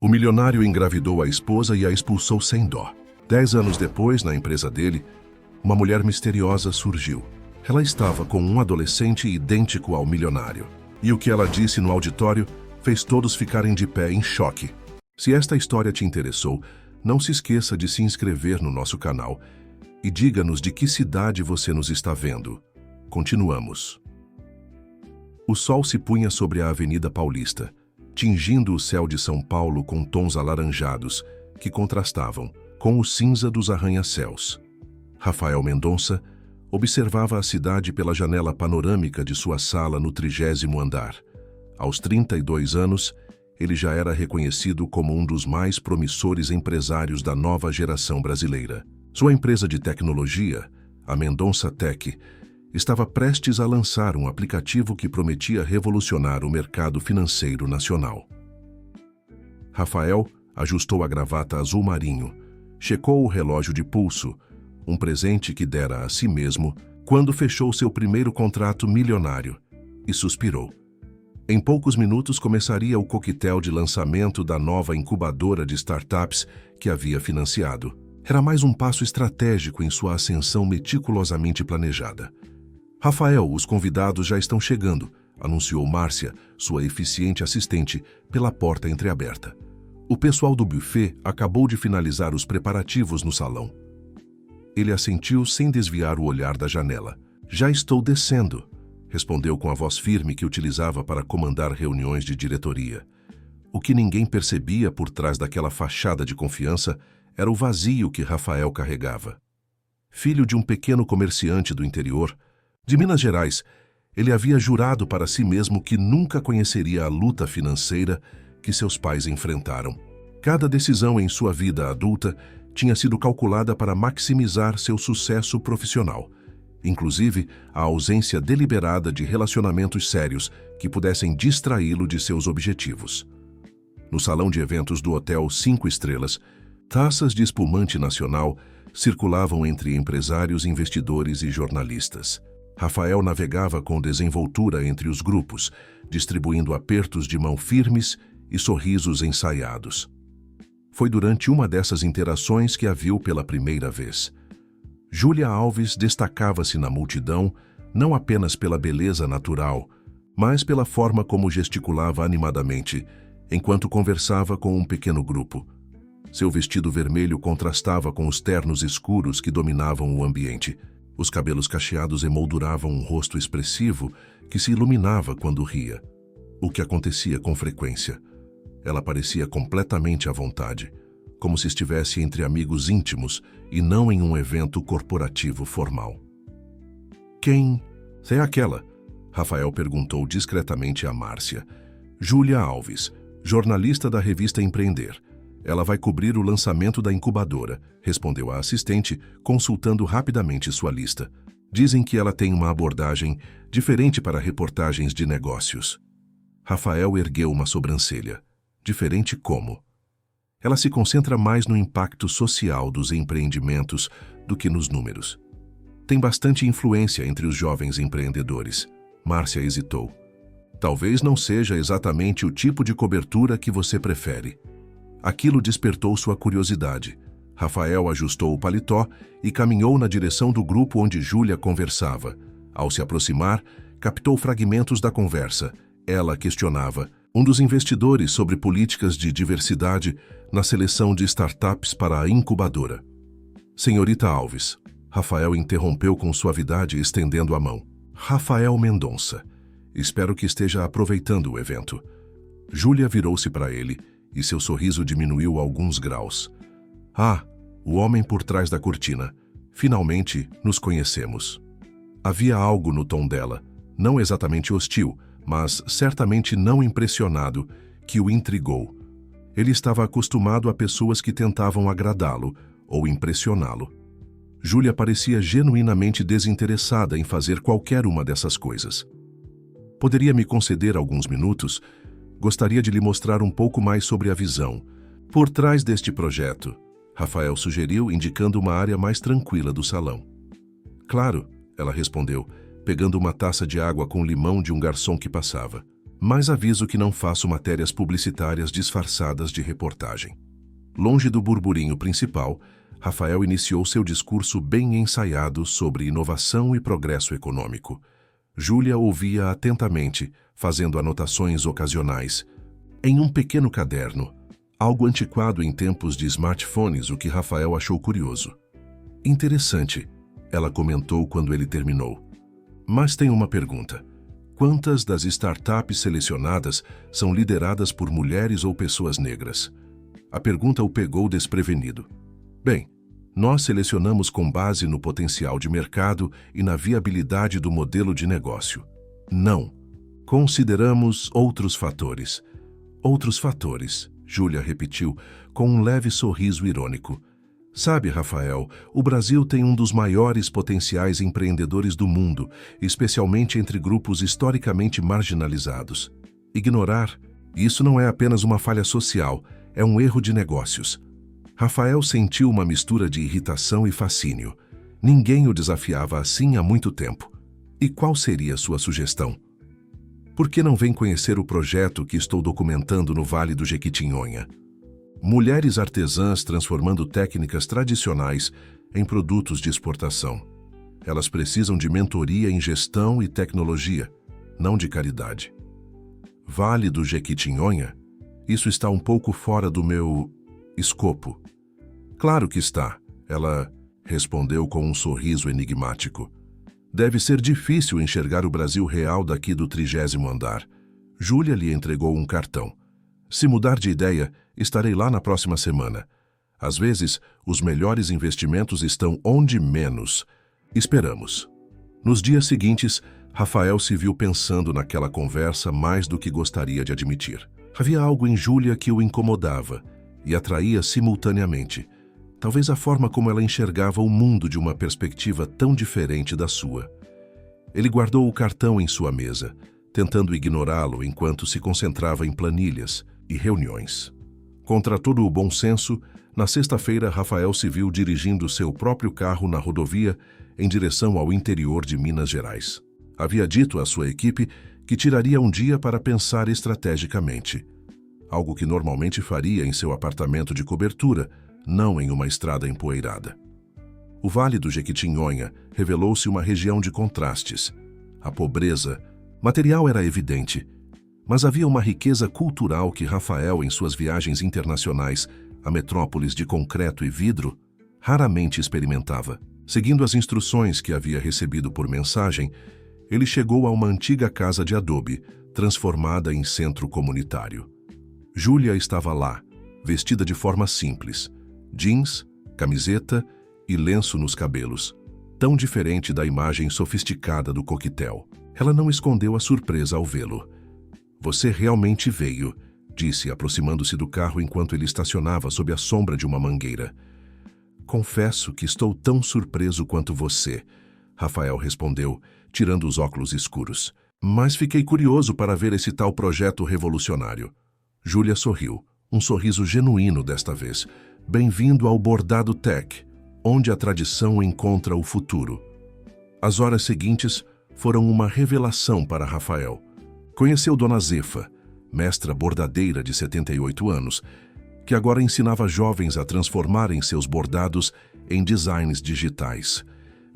O milionário engravidou a esposa e a expulsou sem dó. 10 anos depois, na empresa dele, uma mulher misteriosa surgiu. Ela estava com um adolescente idêntico ao milionário. E o que ela disse no auditório fez todos ficarem de pé em choque. Se esta história te interessou, não se esqueça de se inscrever no nosso canal e diga-nos de que cidade você nos está vendo. Continuamos. O sol se punha sobre a Avenida Paulista, tingindo o céu de São Paulo com tons alaranjados que contrastavam com o cinza dos arranha-céus. Rafael Mendonça observava a cidade pela janela panorâmica de sua sala no 30º andar. Aos 32 anos, ele já era reconhecido como um dos mais promissores empresários da nova geração brasileira. Sua empresa de tecnologia, a Mendonça Tech, estava prestes a lançar um aplicativo que prometia revolucionar o mercado financeiro nacional. Rafael ajustou a gravata azul marinho, checou o relógio de pulso, um presente que dera a si mesmo, quando fechou seu primeiro contrato milionário, e suspirou. Em poucos minutos começaria o coquetel de lançamento da nova incubadora de startups que havia financiado. Era mais um passo estratégico em sua ascensão meticulosamente planejada. Rafael, os convidados já estão chegando, anunciou Márcia, sua eficiente assistente, pela porta entreaberta. O pessoal do buffet acabou de finalizar os preparativos no salão. Ele assentiu sem desviar o olhar da janela. Já estou descendo, respondeu com a voz firme que utilizava para comandar reuniões de diretoria. O que ninguém percebia por trás daquela fachada de confiança era o vazio que Rafael carregava. Filho de um pequeno comerciante do interior, de Minas Gerais, ele havia jurado para si mesmo que nunca conheceria a luta financeira que seus pais enfrentaram. Cada decisão em sua vida adulta tinha sido calculada para maximizar seu sucesso profissional, inclusive a ausência deliberada de relacionamentos sérios que pudessem distraí-lo de seus objetivos. No salão de eventos do Hotel 5 Estrelas, taças de espumante nacional circulavam entre empresários, investidores e jornalistas. Rafael navegava com desenvoltura entre os grupos, distribuindo apertos de mão firmes e sorrisos ensaiados. Foi durante uma dessas interações que a viu pela primeira vez. Júlia Alves destacava-se na multidão não apenas pela beleza natural, mas pela forma como gesticulava animadamente, enquanto conversava com um pequeno grupo. Seu vestido vermelho contrastava com os ternos escuros que dominavam o ambiente. Os cabelos cacheados emolduravam um rosto expressivo que se iluminava quando ria, o que acontecia com frequência. Ela parecia completamente à vontade, como se estivesse entre amigos íntimos e não em um evento corporativo formal. Quem é aquela? Rafael perguntou discretamente a Márcia. Júlia Alves, jornalista da revista Empreender. Ela vai cobrir o lançamento da incubadora, respondeu a assistente, consultando rapidamente sua lista. Dizem que ela tem uma abordagem diferente para reportagens de negócios. Rafael ergueu uma sobrancelha. Diferente como? Ela se concentra mais no impacto social dos empreendimentos do que nos números. Tem bastante influência entre os jovens empreendedores. Márcia hesitou. Talvez não seja exatamente o tipo de cobertura que você prefere. Aquilo despertou sua curiosidade. Rafael ajustou o paletó e caminhou na direção do grupo onde Júlia conversava. Ao se aproximar, captou fragmentos da conversa. Ela questionava um dos investidores sobre políticas de diversidade na seleção de startups para a incubadora. Senhorita Alves, Rafael interrompeu com suavidade, estendendo a mão. Rafael Mendonça, espero que esteja aproveitando o evento. Júlia virou-se para ele e seu sorriso diminuiu alguns graus. Ah, o homem por trás da cortina. Finalmente nos conhecemos. Havia algo no tom dela, não exatamente hostil, mas certamente não impressionado, que o intrigou. Ele estava acostumado a pessoas que tentavam agradá-lo ou impressioná-lo. Júlia parecia genuinamente desinteressada em fazer qualquer uma dessas coisas. Poderia me conceder alguns minutos? Gostaria de lhe mostrar um pouco mais sobre a visão por trás deste projeto, Rafael sugeriu, indicando uma área mais tranquila do salão. Claro, ela respondeu, pegando uma taça de água com limão de um garçom que passava. Mas aviso que não faço matérias publicitárias disfarçadas de reportagem. Longe do burburinho principal, Rafael iniciou seu discurso bem ensaiado sobre inovação e progresso econômico. Júlia ouvia atentamente, fazendo anotações ocasionais. Em um pequeno caderno, algo antiquado em tempos de smartphones, o que Rafael achou curioso. Interessante, ela comentou quando ele terminou. Mas tem uma pergunta. Quantas das startups selecionadas são lideradas por mulheres ou pessoas negras? A pergunta o pegou desprevenido. Bem, nós selecionamos com base no potencial de mercado e na viabilidade do modelo de negócio. Não. Consideramos outros fatores. Outros fatores, Júlia repetiu, com um leve sorriso irônico. Sabe, Rafael, o Brasil tem um dos maiores potenciais empreendedores do mundo, especialmente entre grupos historicamente marginalizados. Ignorar, isso não é apenas uma falha social, é um erro de negócios. Rafael sentiu uma mistura de irritação e fascínio. Ninguém o desafiava assim há muito tempo. E qual seria sua sugestão? Por que não vem conhecer o projeto que estou documentando no Vale do Jequitinhonha? Mulheres artesãs transformando técnicas tradicionais em produtos de exportação. Elas precisam de mentoria em gestão e tecnologia, não de caridade. Vale do Jequitinhonha? Isso está um pouco fora do meu escopo. Claro que está, ela respondeu com um sorriso enigmático. Deve ser difícil enxergar o Brasil real daqui do 30º andar. Júlia lhe entregou um cartão. Se mudar de ideia, estarei lá na próxima semana. Às vezes, os melhores investimentos estão onde menos esperamos. Nos dias seguintes, Rafael se viu pensando naquela conversa mais do que gostaria de admitir. Havia algo em Júlia que o incomodava e atraía simultaneamente. Talvez a forma como ela enxergava o mundo de uma perspectiva tão diferente da sua. Ele guardou o cartão em sua mesa, tentando ignorá-lo enquanto se concentrava em planilhas e reuniões. Contra todo o bom senso, na sexta-feira, Rafael se viu dirigindo seu próprio carro na rodovia em direção ao interior de Minas Gerais. Havia dito à sua equipe que tiraria um dia para pensar estrategicamente, algo que normalmente faria em seu apartamento de cobertura, não em uma estrada empoeirada. O Vale do Jequitinhonha revelou-se uma região de contrastes. A pobreza material era evidente, mas havia uma riqueza cultural que Rafael, em suas viagens internacionais a metrópoles de concreto e vidro, raramente experimentava. Seguindo as instruções que havia recebido por mensagem, ele chegou a uma antiga casa de adobe, transformada em centro comunitário. Júlia estava lá, vestida de forma simples, jeans, camiseta e lenço nos cabelos, tão diferente da imagem sofisticada do coquetel. Ela não escondeu a surpresa ao vê-lo. Você realmente veio, disse, aproximando-se do carro enquanto ele estacionava sob a sombra de uma mangueira. Confesso que estou tão surpreso quanto você, Rafael respondeu, tirando os óculos escuros. Mas fiquei curioso para ver esse tal projeto revolucionário. Júlia sorriu, um sorriso genuíno desta vez. Bem-vindo ao Bordado Tech, onde a tradição encontra o futuro. As horas seguintes foram uma revelação para Rafael. Conheceu Dona Zefa, mestra bordadeira de 78 anos, que agora ensinava jovens a transformarem seus bordados em designs digitais.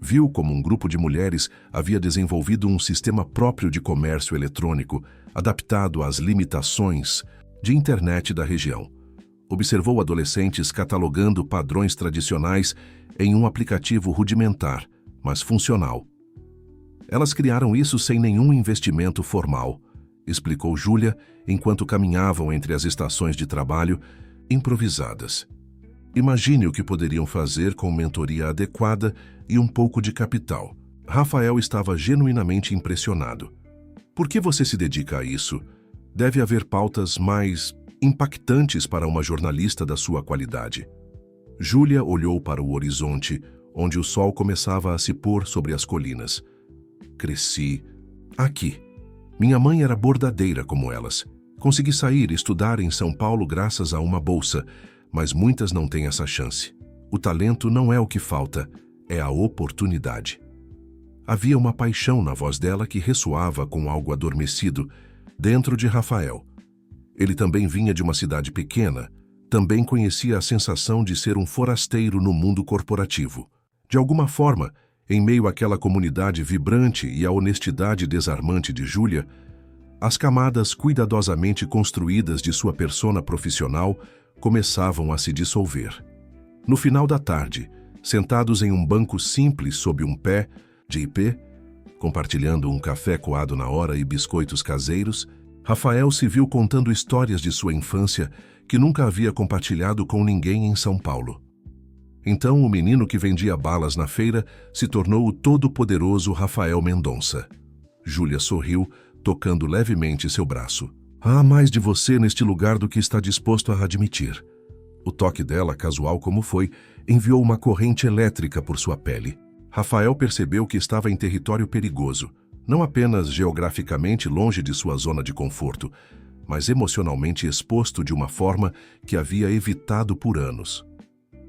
Viu como um grupo de mulheres havia desenvolvido um sistema próprio de comércio eletrônico, adaptado às limitações de internet da região. Observou adolescentes catalogando padrões tradicionais em um aplicativo rudimentar, mas funcional. Elas criaram isso sem nenhum investimento formal, explicou Júlia enquanto caminhavam entre as estações de trabalho improvisadas. Imagine o que poderiam fazer com mentoria adequada e um pouco de capital. Rafael estava genuinamente impressionado. Por que você se dedica a isso? Deve haver pautas mais impactantes para uma jornalista da sua qualidade. Júlia olhou para o horizonte, onde o sol começava a se pôr sobre as colinas. Cresci aqui. Minha mãe era bordadeira como elas. Consegui sair e estudar em São Paulo graças a uma bolsa, mas muitas não têm essa chance. O talento não é o que falta, é a oportunidade. Havia uma paixão na voz dela que ressoava com algo adormecido, dentro de Rafael. Ele também vinha de uma cidade pequena, também conhecia a sensação de ser um forasteiro no mundo corporativo. De alguma forma, em meio àquela comunidade vibrante e à honestidade desarmante de Júlia, as camadas cuidadosamente construídas de sua persona profissional começavam a se dissolver. No final da tarde, sentados em um banco simples sob um pé de ipê, compartilhando um café coado na hora e biscoitos caseiros, Rafael se viu contando histórias de sua infância que nunca havia compartilhado com ninguém em São Paulo. Então o menino que vendia balas na feira se tornou o todo-poderoso Rafael Mendonça. Júlia sorriu, tocando levemente seu braço. Há mais de você neste lugar do que está disposto a admitir. O toque dela, casual como foi, enviou uma corrente elétrica por sua pele. Rafael percebeu que estava em território perigoso, não apenas geograficamente longe de sua zona de conforto, mas emocionalmente exposto de uma forma que havia evitado por anos.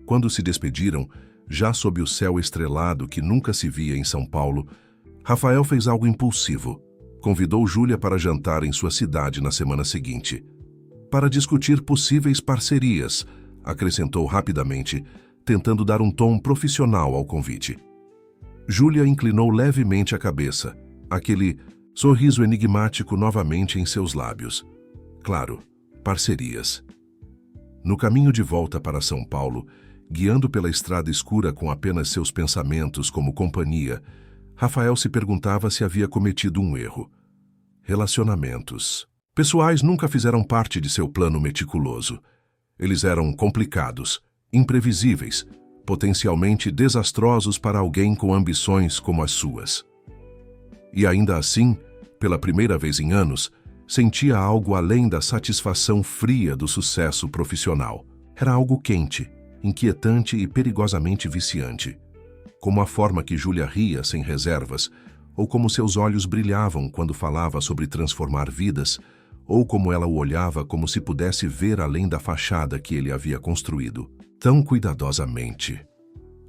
Quando se despediram, já sob o céu estrelado que nunca se via em São Paulo, Rafael fez algo impulsivo. Convidou Júlia para jantar em sua cidade na semana seguinte. Para discutir possíveis parcerias, acrescentou rapidamente, tentando dar um tom profissional ao convite. Júlia inclinou levemente a cabeça, aquele sorriso enigmático novamente em seus lábios. Claro, parcerias. No caminho de volta para São Paulo, guiando pela estrada escura com apenas seus pensamentos como companhia, Rafael se perguntava se havia cometido um erro. Relacionamentos pessoais nunca fizeram parte de seu plano meticuloso. Eles eram complicados, imprevisíveis, potencialmente desastrosos para alguém com ambições como as suas. E ainda assim, pela primeira vez em anos, sentia algo além da satisfação fria do sucesso profissional. Era algo quente, inquietante e perigosamente viciante. Como a forma que Júlia ria sem reservas, ou como seus olhos brilhavam quando falava sobre transformar vidas, ou como ela o olhava como se pudesse ver além da fachada que ele havia construído, tão cuidadosamente.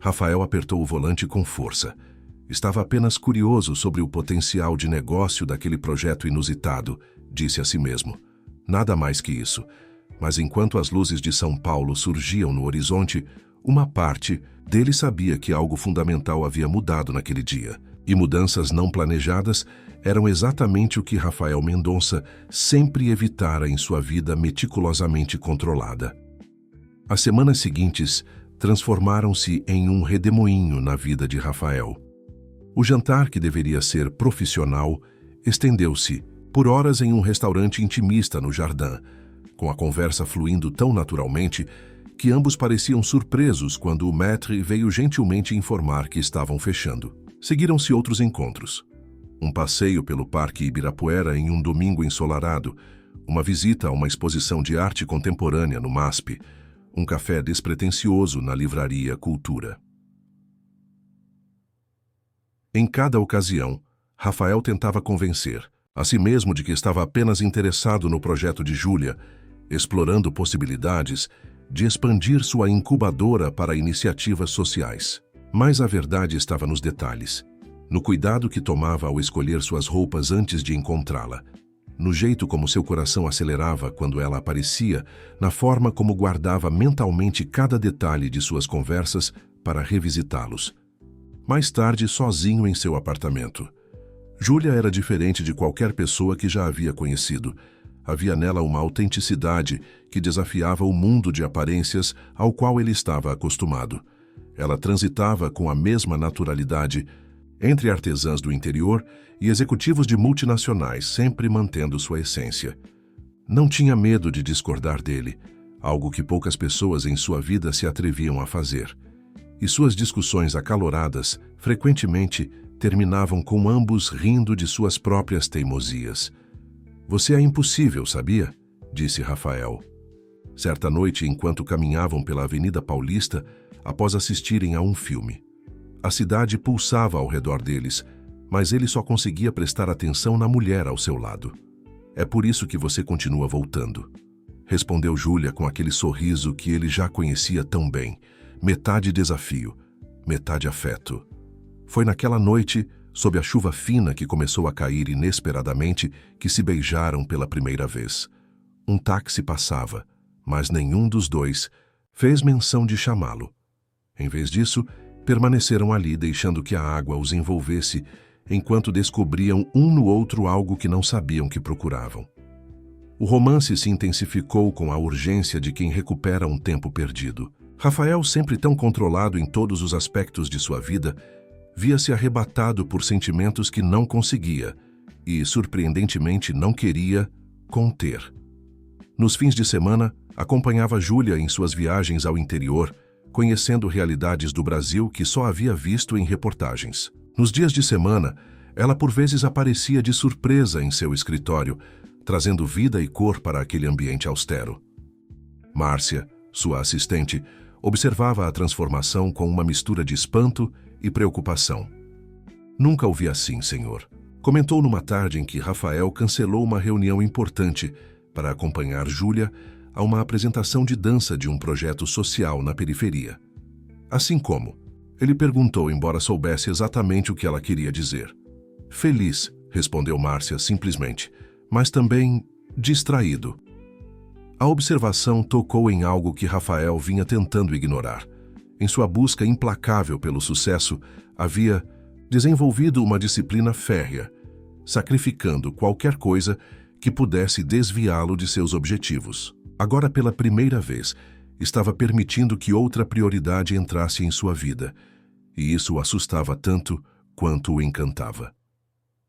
Rafael apertou o volante com força. Estava apenas curioso sobre o potencial de negócio daquele projeto inusitado, disse a si mesmo. Nada mais que isso. Mas enquanto as luzes de São Paulo surgiam no horizonte, uma parte dele sabia que algo fundamental havia mudado naquele dia. E mudanças não planejadas eram exatamente o que Rafael Mendonça sempre evitara em sua vida meticulosamente controlada. As semanas seguintes transformaram-se em um redemoinho na vida de Rafael. O jantar, que deveria ser profissional, estendeu-se por horas em um restaurante intimista no Jardim, com a conversa fluindo tão naturalmente que ambos pareciam surpresos quando o maître veio gentilmente informar que estavam fechando. Seguiram-se outros encontros. Um passeio pelo Parque Ibirapuera em um domingo ensolarado, uma visita a uma exposição de arte contemporânea no MASP, um café despretensioso na livraria Cultura. Em cada ocasião, Rafael tentava convencer a si mesmo de que estava apenas interessado no projeto de Júlia, explorando possibilidades de expandir sua incubadora para iniciativas sociais. Mas a verdade estava nos detalhes, no cuidado que tomava ao escolher suas roupas antes de encontrá-la, no jeito como seu coração acelerava quando ela aparecia, na forma como guardava mentalmente cada detalhe de suas conversas para revisitá-los. Mais tarde, sozinho em seu apartamento. Júlia era diferente de qualquer pessoa que já havia conhecido. Havia nela uma autenticidade que desafiava o mundo de aparências ao qual ele estava acostumado. Ela transitava com a mesma naturalidade entre artesãs do interior e executivos de multinacionais, sempre mantendo sua essência. Não tinha medo de discordar dele, algo que poucas pessoas em sua vida se atreviam a fazer. E suas discussões acaloradas, frequentemente, terminavam com ambos rindo de suas próprias teimosias. "Você é impossível, sabia?", disse Rafael. Certa noite, enquanto caminhavam pela Avenida Paulista, após assistirem a um filme. A cidade pulsava ao redor deles, mas ele só conseguia prestar atenção na mulher ao seu lado. "É por isso que você continua voltando", respondeu Júlia com aquele sorriso que ele já conhecia tão bem, metade desafio, metade afeto. Foi naquela noite, sob a chuva fina que começou a cair inesperadamente, que se beijaram pela primeira vez. Um táxi passava, mas nenhum dos dois fez menção de chamá-lo. Em vez disso, permaneceram ali, deixando que a água os envolvesse, enquanto descobriam um no outro algo que não sabiam que procuravam. O romance se intensificou com a urgência de quem recupera um tempo perdido. Rafael, sempre tão controlado em todos os aspectos de sua vida, via-se arrebatado por sentimentos que não conseguia e, surpreendentemente, não queria conter. Nos fins de semana, acompanhava Júlia em suas viagens ao interior, conhecendo realidades do Brasil que só havia visto em reportagens. Nos dias de semana, ela por vezes aparecia de surpresa em seu escritório, trazendo vida e cor para aquele ambiente austero. Márcia, sua assistente, observava a transformação com uma mistura de espanto e preocupação. "Nunca o vi assim, senhor", comentou numa tarde em que Rafael cancelou uma reunião importante para acompanhar Júlia a uma apresentação de dança de um projeto social na periferia. Assim como, ele perguntou, embora soubesse exatamente o que ela queria dizer. "Feliz", respondeu Márcia simplesmente, mas também distraído. A observação tocou em algo que Rafael vinha tentando ignorar. Em sua busca implacável pelo sucesso, havia desenvolvido uma disciplina férrea, sacrificando qualquer coisa que pudesse desviá-lo de seus objetivos. Agora, pela primeira vez, estava permitindo que outra prioridade entrasse em sua vida, e isso o assustava tanto quanto o encantava.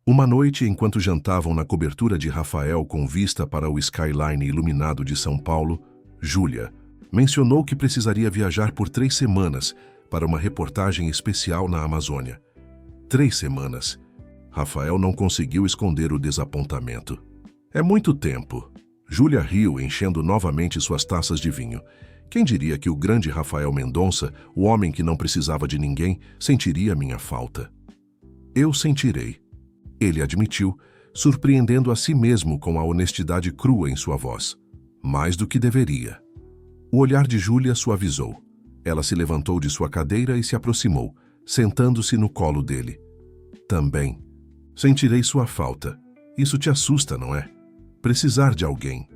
Uma noite, enquanto jantavam na cobertura de Rafael com vista para o skyline iluminado de São Paulo, Júlia mencionou que precisaria viajar por 3 semanas para uma reportagem especial na Amazônia. 3 semanas. Rafael não conseguiu esconder o desapontamento. "É muito tempo." Júlia riu, enchendo novamente suas taças de vinho. Quem diria que o grande Rafael Mendonça, o homem que não precisava de ninguém, sentiria minha falta? "Eu sentirei", ele admitiu, surpreendendo a si mesmo com a honestidade crua em sua voz. "Mais do que deveria." O olhar de Júlia suavizou. Ela se levantou de sua cadeira e se aproximou, sentando-se no colo dele. "Também. Sentirei sua falta. Isso te assusta, não é? Precisar de alguém."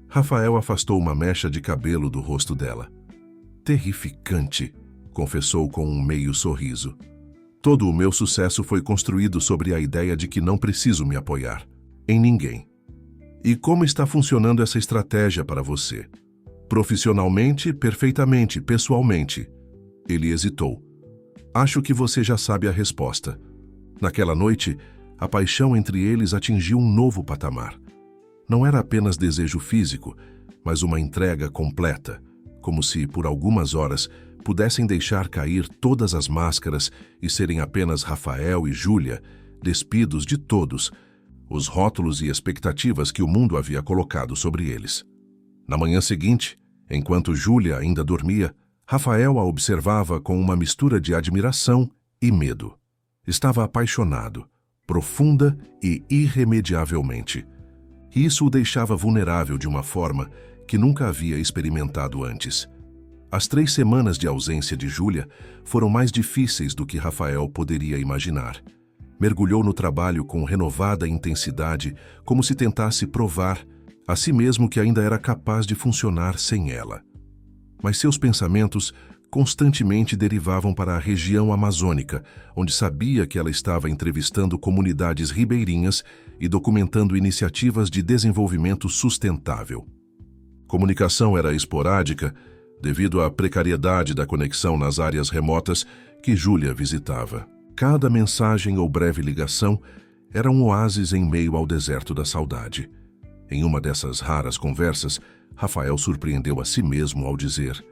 Rafael afastou uma mecha de cabelo do rosto dela. "Terrificante", confessou com um meio sorriso. "Todo o meu sucesso foi construído sobre a ideia de que não preciso me apoiar em ninguém." "E como está funcionando essa estratégia para você?" "Profissionalmente, perfeitamente, pessoalmente." Ele hesitou. "Acho que você já sabe a resposta." Naquela noite, a paixão entre eles atingiu um novo patamar. Não era apenas desejo físico, mas uma entrega completa, como se, por algumas horas, pudessem deixar cair todas as máscaras e serem apenas Rafael e Júlia, despidos de todos os rótulos e expectativas que o mundo havia colocado sobre eles. Na manhã seguinte, enquanto Júlia ainda dormia, Rafael a observava com uma mistura de admiração e medo. Estava apaixonado, profunda e irremediavelmente. E isso o deixava vulnerável de uma forma que nunca havia experimentado antes. As 3 semanas de ausência de Júlia foram mais difíceis do que Rafael poderia imaginar. Mergulhou no trabalho com renovada intensidade, como se tentasse provar a si mesmo que ainda era capaz de funcionar sem ela. Mas seus pensamentos constantemente derivavam para a região amazônica, onde sabia que ela estava entrevistando comunidades ribeirinhas e documentando iniciativas de desenvolvimento sustentável. Comunicação era esporádica, devido à precariedade da conexão nas áreas remotas que Júlia visitava. Cada mensagem ou breve ligação era um oásis em meio ao deserto da saudade. Em uma dessas raras conversas, Rafael surpreendeu a si mesmo ao dizer: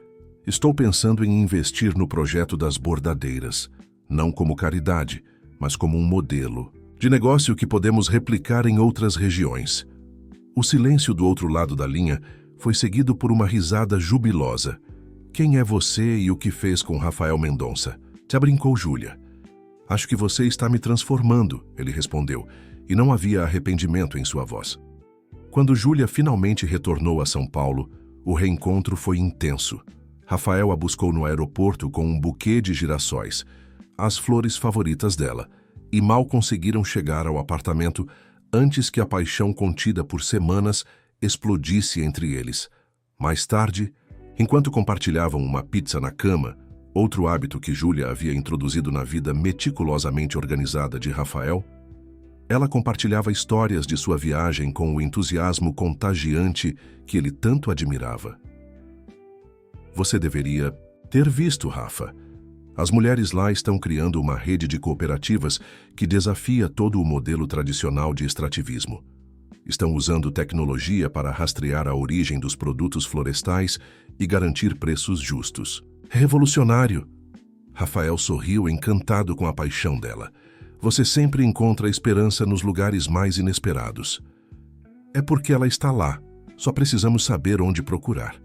"Estou pensando em investir no projeto das bordadeiras, não como caridade, mas como um modelo de negócio que podemos replicar em outras regiões." O silêncio do outro lado da linha foi seguido por uma risada jubilosa. "Quem é você e o que fez com Rafael Mendonça?" "Te brincou Júlia." "Acho que você está me transformando", ele respondeu, e não havia arrependimento em sua voz. Quando Júlia finalmente retornou a São Paulo, o reencontro foi intenso. Rafael a buscou no aeroporto com um buquê de girassóis, as flores favoritas dela, e mal conseguiram chegar ao apartamento antes que a paixão contida por semanas explodisse entre eles. Mais tarde, enquanto compartilhavam uma pizza na cama, outro hábito que Júlia havia introduzido na vida meticulosamente organizada de Rafael, ela compartilhava histórias de sua viagem com o entusiasmo contagiante que ele tanto admirava. Você deveria ter visto, Rafa. As mulheres lá estão criando uma rede de cooperativas que desafia todo o modelo tradicional de extrativismo. Estão usando tecnologia para rastrear a origem dos produtos florestais e garantir preços justos. É revolucionário! Rafael sorriu, encantado com a paixão dela. Você sempre encontra esperança nos lugares mais inesperados. É porque ela está lá. Só precisamos saber onde procurar.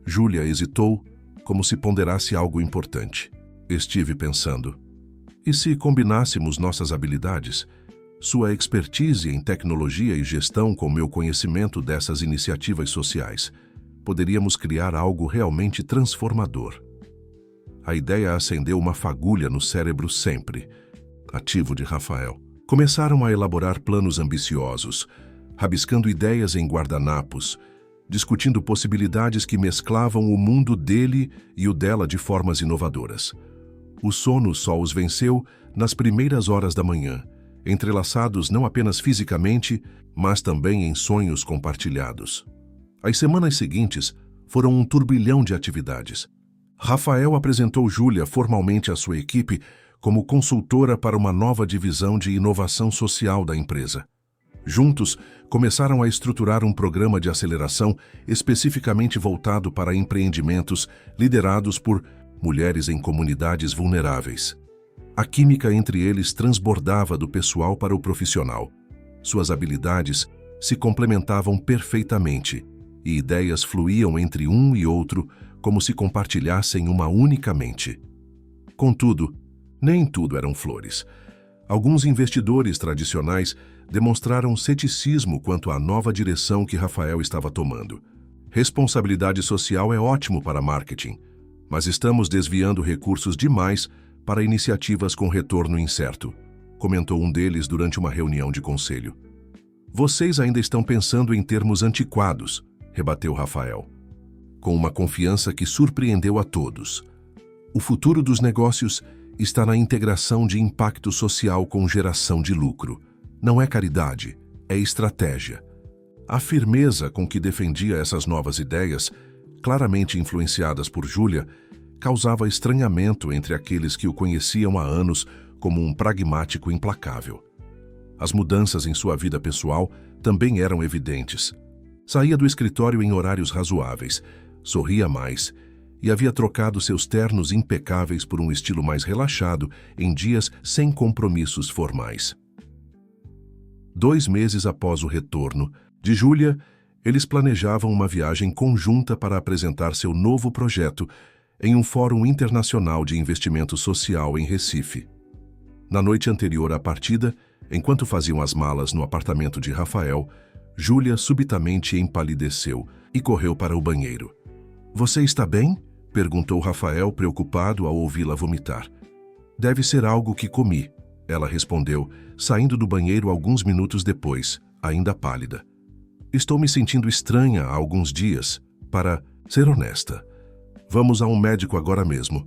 Júlia hesitou, como se ponderasse algo importante. Estive pensando. E se combinássemos nossas habilidades, sua expertise em tecnologia e gestão com meu conhecimento dessas iniciativas sociais, poderíamos criar algo realmente transformador. A ideia acendeu uma fagulha no cérebro sempre ativo de Rafael. Começaram a elaborar planos ambiciosos, rabiscando ideias em guardanapos, discutindo possibilidades que mesclavam o mundo dele e o dela de formas inovadoras. O sono só os venceu nas primeiras horas da manhã, entrelaçados não apenas fisicamente, mas também em sonhos compartilhados. As semanas seguintes foram um turbilhão de atividades. Rafael apresentou Júlia formalmente à sua equipe como consultora para uma nova divisão de inovação social da empresa. Juntos, começaram a estruturar um programa de aceleração especificamente voltado para empreendimentos liderados por mulheres em comunidades vulneráveis. A química entre eles transbordava do pessoal para o profissional. Suas habilidades se complementavam perfeitamente e ideias fluíam entre um e outro como se compartilhassem uma única mente. Contudo, nem tudo eram flores. Alguns investidores tradicionais demonstraram ceticismo quanto à nova direção que Rafael estava tomando. Responsabilidade social é ótimo para marketing, mas estamos desviando recursos demais para iniciativas com retorno incerto, comentou um deles durante uma reunião de conselho. Vocês ainda estão pensando em termos antiquados, rebateu Rafael, com uma confiança que surpreendeu a todos. O futuro dos negócios está na integração de impacto social com geração de lucro. Não é caridade, é estratégia. A firmeza com que defendia essas novas ideias, claramente influenciadas por Júlia, causava estranhamento entre aqueles que o conheciam há anos como um pragmático implacável. As mudanças em sua vida pessoal também eram evidentes. Saía do escritório em horários razoáveis, sorria mais e havia trocado seus ternos impecáveis por um estilo mais relaxado em dias sem compromissos formais. 2 meses após o retorno de Júlia, eles planejavam uma viagem conjunta para apresentar seu novo projeto em um fórum internacional de investimento social em Recife. Na noite anterior à partida, enquanto faziam as malas no apartamento de Rafael, Júlia subitamente empalideceu e correu para o banheiro. "Você está bem?" perguntou Rafael, preocupado ao ouvi-la vomitar. "Deve ser algo que comi", ela respondeu, saindo do banheiro alguns minutos depois, ainda pálida. "Estou me sentindo estranha há alguns dias, para ser honesta. Vamos a um médico agora mesmo."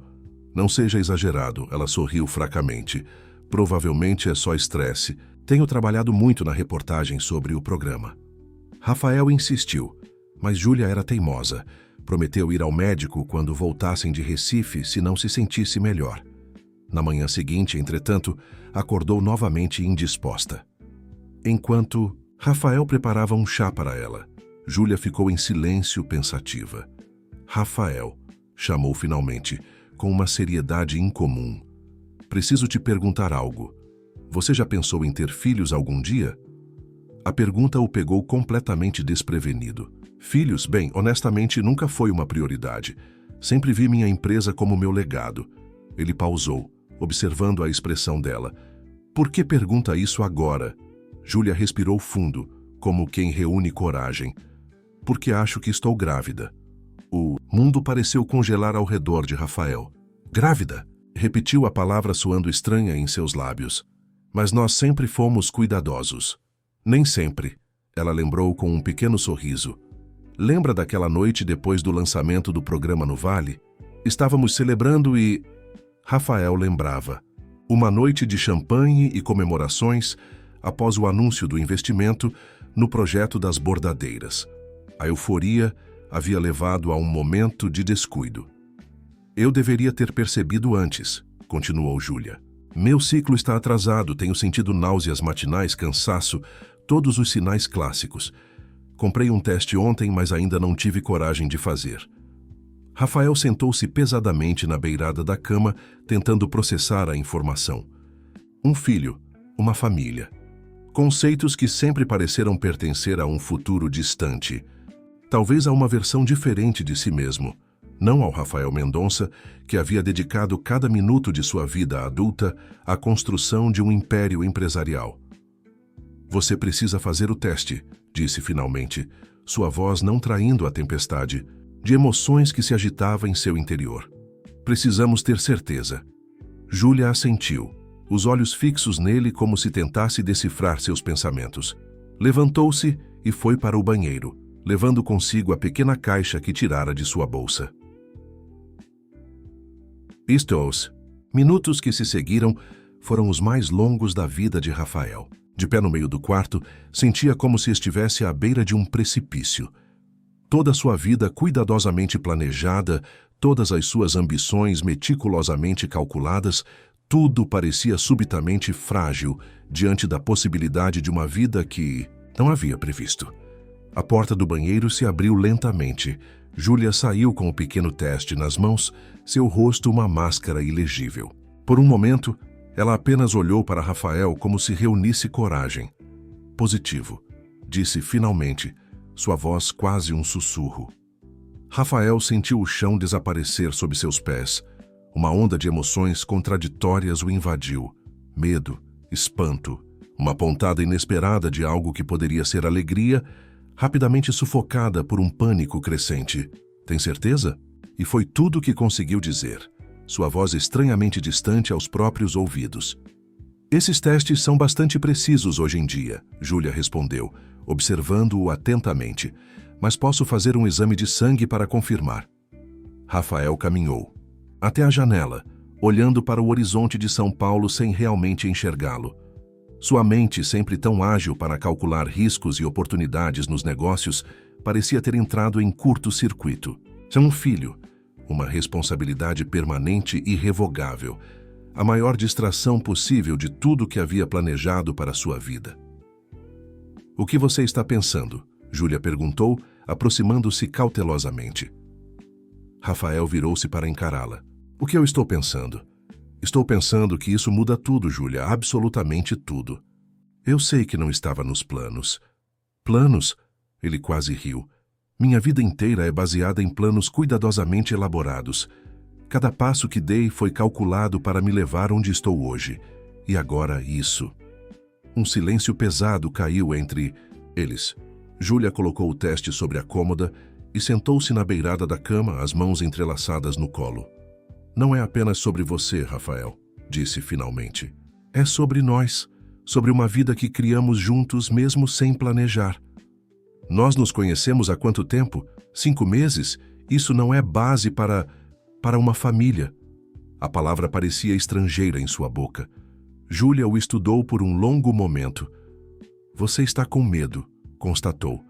"Não seja exagerado", ela sorriu fracamente. "Provavelmente é só estresse. Tenho trabalhado muito na reportagem sobre o programa." Rafael insistiu, mas Júlia era teimosa. Prometeu ir ao médico quando voltassem de Recife se não se sentisse melhor. Na manhã seguinte, entretanto, acordou novamente indisposta. Enquanto Rafael preparava um chá para ela, Júlia ficou em silêncio pensativa. "Rafael", chamou finalmente, com uma seriedade incomum. "Preciso te perguntar algo. Você já pensou em ter filhos algum dia?" A pergunta o pegou completamente desprevenido. "Filhos, bem, honestamente, nunca foi uma prioridade. Sempre vi minha empresa como meu legado." Ele pausou, observando a expressão dela. "Por que pergunta isso agora?" Júlia respirou fundo, como quem reúne coragem. "Porque acho que estou grávida." O mundo pareceu congelar ao redor de Rafael. "Grávida?" Repetiu a palavra soando estranha em seus lábios. Mas nós sempre fomos cuidadosos. Nem sempre, ela lembrou com um pequeno sorriso. Lembra daquela noite depois do lançamento do programa no Vale? Estávamos celebrando e... Rafael lembrava. Uma noite de champanhe e comemorações após o anúncio do investimento no projeto das bordadeiras. A euforia havia levado a um momento de descuido. Eu deveria ter percebido antes, continuou Júlia. Meu ciclo está atrasado, tenho sentido náuseas matinais, cansaço, todos os sinais clássicos. Comprei um teste ontem, mas ainda não tive coragem de fazer. Rafael sentou-se pesadamente na beirada da cama, tentando processar a informação. Um filho, uma família. Conceitos que sempre pareceram pertencer a um futuro distante. Talvez a uma versão diferente de si mesmo. Não ao Rafael Mendonça, que havia dedicado cada minuto de sua vida adulta à construção de um império empresarial. Você precisa fazer o teste, disse finalmente, sua voz não traindo a tempestade de emoções que se agitava em seu interior. Precisamos ter certeza. Júlia assentiu, os olhos fixos nele como se tentasse decifrar seus pensamentos. Levantou-se e foi para o banheiro, levando consigo a pequena caixa que tirara de sua bolsa. Os minutos que se seguiram foram os mais longos da vida de Rafael. De pé no meio do quarto, sentia como se estivesse à beira de um precipício. Toda a sua vida cuidadosamente planejada, todas as suas ambições meticulosamente calculadas, tudo parecia subitamente frágil diante da possibilidade de uma vida que não havia previsto. A porta do banheiro se abriu lentamente. Júlia saiu com o pequeno teste nas mãos, seu rosto uma máscara ilegível. Por um momento, ela apenas olhou para Rafael como se reunisse coragem. Positivo, disse finalmente, sua voz quase um sussurro. Rafael sentiu o chão desaparecer sob seus pés. Uma onda de emoções contraditórias o invadiu. Medo, espanto, uma pontada inesperada de algo que poderia ser alegria, rapidamente sufocada por um pânico crescente. Tem certeza? E foi tudo o que conseguiu dizer, sua voz estranhamente distante aos próprios ouvidos. Esses testes são bastante precisos hoje em dia, Júlia respondeu, observando-o atentamente. Mas posso fazer um exame de sangue para confirmar. Rafael caminhou até a janela, olhando para o horizonte de São Paulo sem realmente enxergá-lo. Sua mente, sempre tão ágil para calcular riscos e oportunidades nos negócios, parecia ter entrado em curto-circuito. Um filho, uma responsabilidade permanente e irrevogável, a maior distração possível de tudo que havia planejado para sua vida. O que você está pensando? Júlia perguntou, aproximando-se cautelosamente. Rafael virou-se para encará-la. O que eu estou pensando? Estou pensando que isso muda tudo, Júlia, absolutamente tudo. Eu sei que não estava nos planos. Planos? Ele quase riu. Minha vida inteira é baseada em planos cuidadosamente elaborados. Cada passo que dei foi calculado para me levar onde estou hoje. E agora isso. Um silêncio pesado caiu entre eles. Júlia colocou o teste sobre a cômoda e sentou-se na beirada da cama, as mãos entrelaçadas no colo. Não é apenas sobre você, Rafael, disse finalmente. É sobre nós, sobre uma vida que criamos juntos mesmo sem planejar. Nós nos conhecemos há quanto tempo? 5 meses? Isso não é base para uma família. A palavra parecia estrangeira em sua boca. Júlia o estudou por um longo momento. Você está com medo, constatou.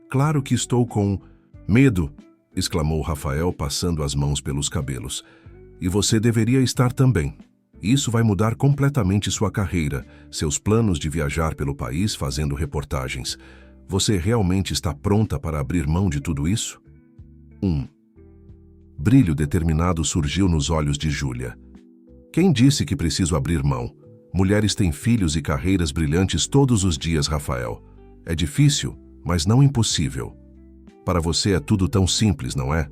Claro que estou com medo, exclamou Rafael, passando as mãos pelos cabelos. E você deveria estar também. Isso vai mudar completamente sua carreira, seus planos de viajar pelo país fazendo reportagens. Você realmente está pronta para abrir mão de tudo isso? Brilho determinado surgiu nos olhos de Júlia. Quem disse que preciso abrir mão? Mulheres têm filhos e carreiras brilhantes todos os dias, Rafael. É difícil, mas não impossível. Para você é tudo tão simples, não é?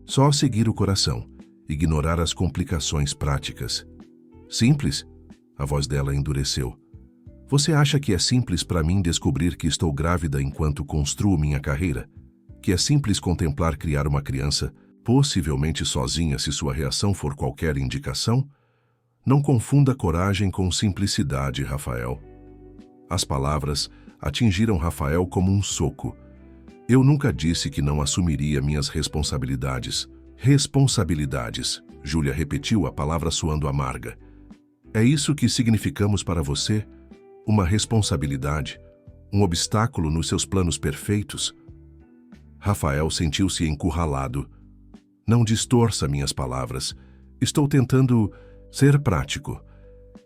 Só seguir o coração, ignorar as complicações práticas. Simples? A voz dela endureceu. Você acha que é simples para mim descobrir que estou grávida enquanto construo minha carreira? Que é simples contemplar criar uma criança, possivelmente sozinha se sua reação for qualquer indicação? Não confunda coragem com simplicidade, Rafael. As palavras atingiram Rafael como um soco. Eu nunca disse que não assumiria minhas responsabilidades. Responsabilidades. Júlia repetiu a palavra soando amarga. É isso que significamos para você? Uma responsabilidade? Um obstáculo nos seus planos perfeitos? Rafael sentiu-se encurralado. Não distorça minhas palavras. Estou tentando ser prático.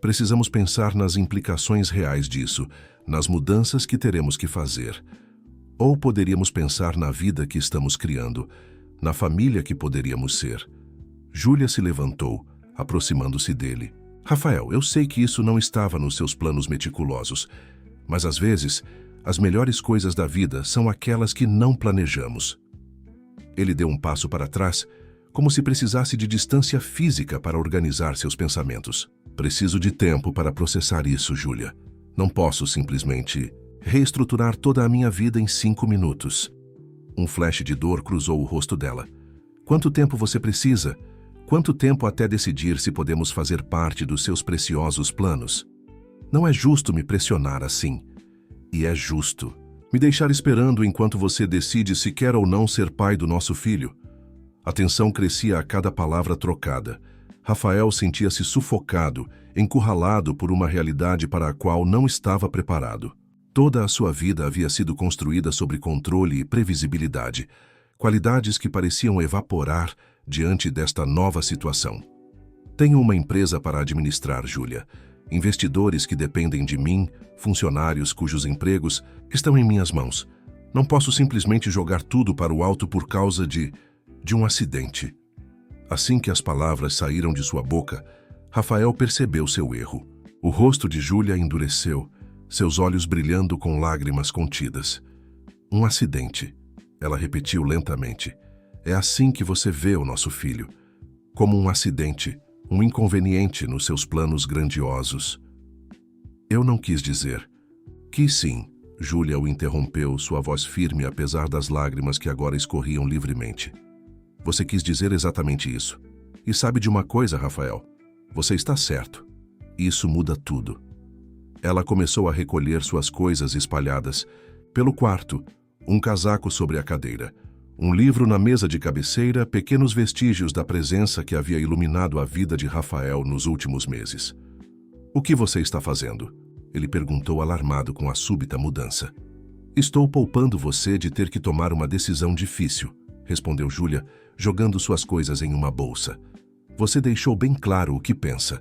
Precisamos pensar nas implicações reais disso, nas mudanças que teremos que fazer. Ou poderíamos pensar na vida que estamos criando, na família que poderíamos ser. Júlia se levantou, aproximando-se dele. Rafael, eu sei que isso não estava nos seus planos meticulosos, mas às vezes, as melhores coisas da vida são aquelas que não planejamos. Ele deu um passo para trás, como se precisasse de distância física para organizar seus pensamentos. Preciso de tempo para processar isso, Júlia. Não posso simplesmente reestruturar toda a minha vida em 5 minutos. Um flash de dor cruzou o rosto dela. Quanto tempo você precisa? Quanto tempo até decidir se podemos fazer parte dos seus preciosos planos? Não é justo me pressionar assim. E é justo me deixar esperando enquanto você decide se quer ou não ser pai do nosso filho. A tensão crescia a cada palavra trocada. Rafael sentia-se sufocado, encurralado por uma realidade para a qual não estava preparado. Toda a sua vida havia sido construída sobre controle e previsibilidade, qualidades que pareciam evaporar diante desta nova situação. Tenho uma empresa para administrar, Júlia. Investidores que dependem de mim, funcionários cujos empregos estão em minhas mãos. Não posso simplesmente jogar tudo para o alto por causa de um acidente. Assim que as palavras saíram de sua boca, Rafael percebeu seu erro. O rosto de Júlia endureceu, seus olhos brilhando com lágrimas contidas. Um acidente, ela repetiu lentamente. É assim que você vê o nosso filho, como um acidente, um inconveniente nos seus planos grandiosos. Eu não quis dizer. Quis sim, Júlia o interrompeu, sua voz firme apesar das lágrimas que agora escorriam livremente. Você quis dizer exatamente isso. E sabe de uma coisa, Rafael? Você está certo. Isso muda tudo. Ela começou a recolher suas coisas espalhadas pelo quarto, um casaco sobre a cadeira, um livro na mesa de cabeceira, pequenos vestígios da presença que havia iluminado a vida de Rafael nos últimos meses. O que você está fazendo? Ele perguntou alarmado com a súbita mudança. Estou poupando você de ter que tomar uma decisão difícil, respondeu Júlia, jogando suas coisas em uma bolsa. Você deixou bem claro o que pensa.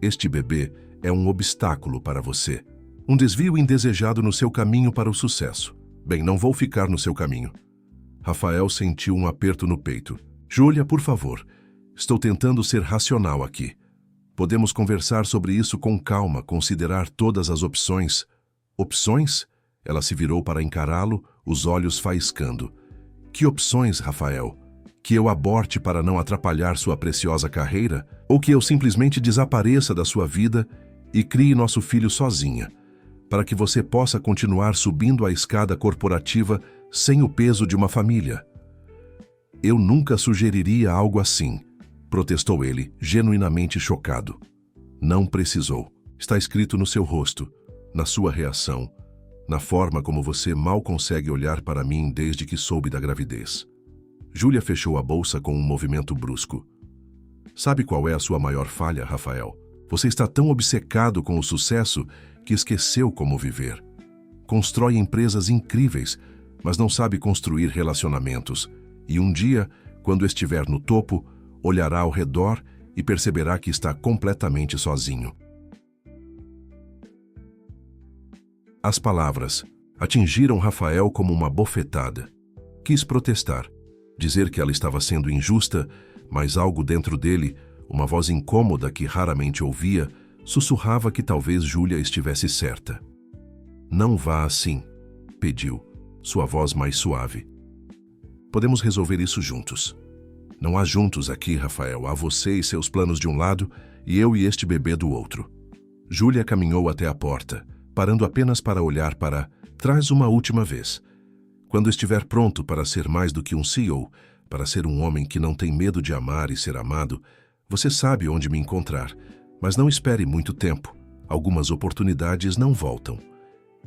Este bebê é um obstáculo para você. Um desvio indesejado no seu caminho para o sucesso. Bem, não vou ficar no seu caminho. Rafael sentiu um aperto no peito. Júlia, por favor. Estou tentando ser racional aqui. Podemos conversar sobre isso com calma, considerar todas as opções. Opções? Ela se virou para encará-lo, os olhos faiscando. Que opções, Rafael? Que eu aborte para não atrapalhar sua preciosa carreira? Ou que eu simplesmente desapareça da sua vida e crie nosso filho sozinha, para que você possa continuar subindo a escada corporativa sem o peso de uma família? Eu nunca sugeriria algo assim, protestou ele, genuinamente chocado. Não precisou. Está escrito no seu rosto, na sua reação, na forma como você mal consegue olhar para mim desde que soube da gravidez. Júlia fechou a bolsa com um movimento brusco. Sabe qual é a sua maior falha, Rafael? Você está tão obcecado com o sucesso que esqueceu como viver. Constrói empresas incríveis, mas não sabe construir relacionamentos. E um dia, quando estiver no topo, olhará ao redor e perceberá que está completamente sozinho. As palavras atingiram Rafael como uma bofetada. Quis protestar, dizer que ela estava sendo injusta, mas algo dentro dele, uma voz incômoda que raramente ouvia, sussurrava que talvez Júlia estivesse certa. Não vá assim, pediu, sua voz mais suave. Podemos resolver isso juntos. Não há juntos aqui, Rafael. Há você e seus planos de um lado e eu e este bebê do outro. Júlia caminhou até a porta, parando apenas para olhar para trás uma última vez. Quando estiver pronto para ser mais do que um CEO, para ser um homem que não tem medo de amar e ser amado, você sabe onde me encontrar, Mas não espere muito tempo. Algumas oportunidades não voltam.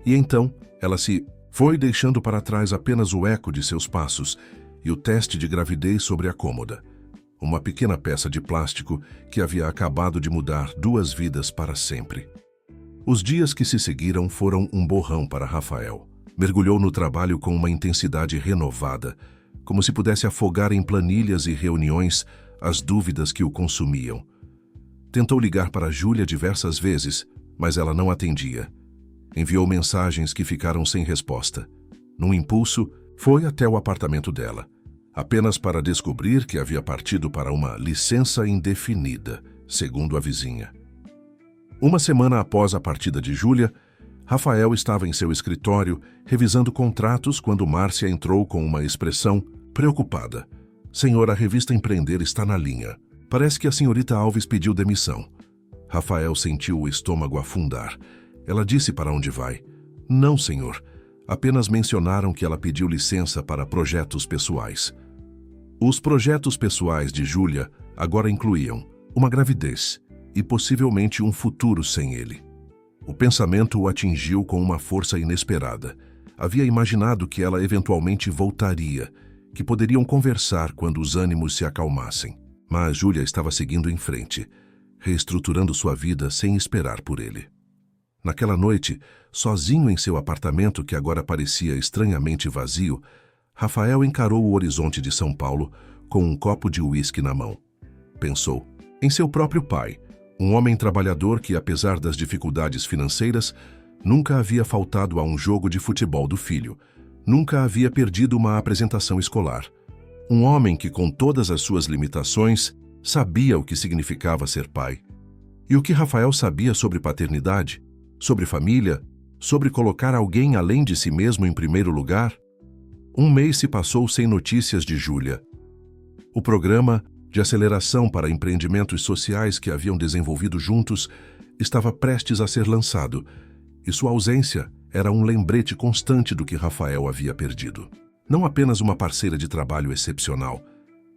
E então, ela se foi deixando para trás apenas o eco de seus passos e o teste de gravidez sobre a cômoda. Uma pequena peça de plástico que havia acabado de mudar 2 vidas para sempre. Os dias que se seguiram foram um borrão para Rafael. Mergulhou no trabalho com uma intensidade renovada, como se pudesse afogar em planilhas e reuniões as dúvidas que o consumiam. Tentou ligar para Júlia diversas vezes, mas ela não atendia. Enviou mensagens que ficaram sem resposta. Num impulso, foi até o apartamento dela, apenas para descobrir que havia partido para uma licença indefinida, segundo a vizinha. Uma semana após a partida de Júlia, Rafael estava em seu escritório, revisando contratos, quando Márcia entrou com uma expressão preocupada. Senhor, a revista Empreender está na linha. Parece que a senhorita Alves pediu demissão. Rafael sentiu o estômago afundar. Ela disse para onde vai. Não, senhor. Apenas mencionaram que ela pediu licença para projetos pessoais. Os projetos pessoais de Júlia agora incluíam uma gravidez e possivelmente um futuro sem ele. O pensamento o atingiu com uma força inesperada. Havia imaginado que ela eventualmente voltaria, que poderiam conversar quando os ânimos se acalmassem. Mas Júlia estava seguindo em frente, reestruturando sua vida sem esperar por ele. Naquela noite, sozinho em seu apartamento que agora parecia estranhamente vazio, Rafael encarou o horizonte de São Paulo com um copo de uísque na mão. Pensou em seu próprio pai, um homem trabalhador que, apesar das dificuldades financeiras, nunca havia faltado a um jogo de futebol do filho, nunca havia perdido uma apresentação escolar. Um homem que, com todas as suas limitações, sabia o que significava ser pai. E o que Rafael sabia sobre paternidade, sobre família, sobre colocar alguém além de si mesmo em primeiro lugar? Um mês se passou sem notícias de Júlia. O programa de aceleração para empreendimentos sociais que haviam desenvolvido juntos estava prestes a ser lançado, e sua ausência era um lembrete constante do que Rafael havia perdido. Não apenas uma parceira de trabalho excepcional,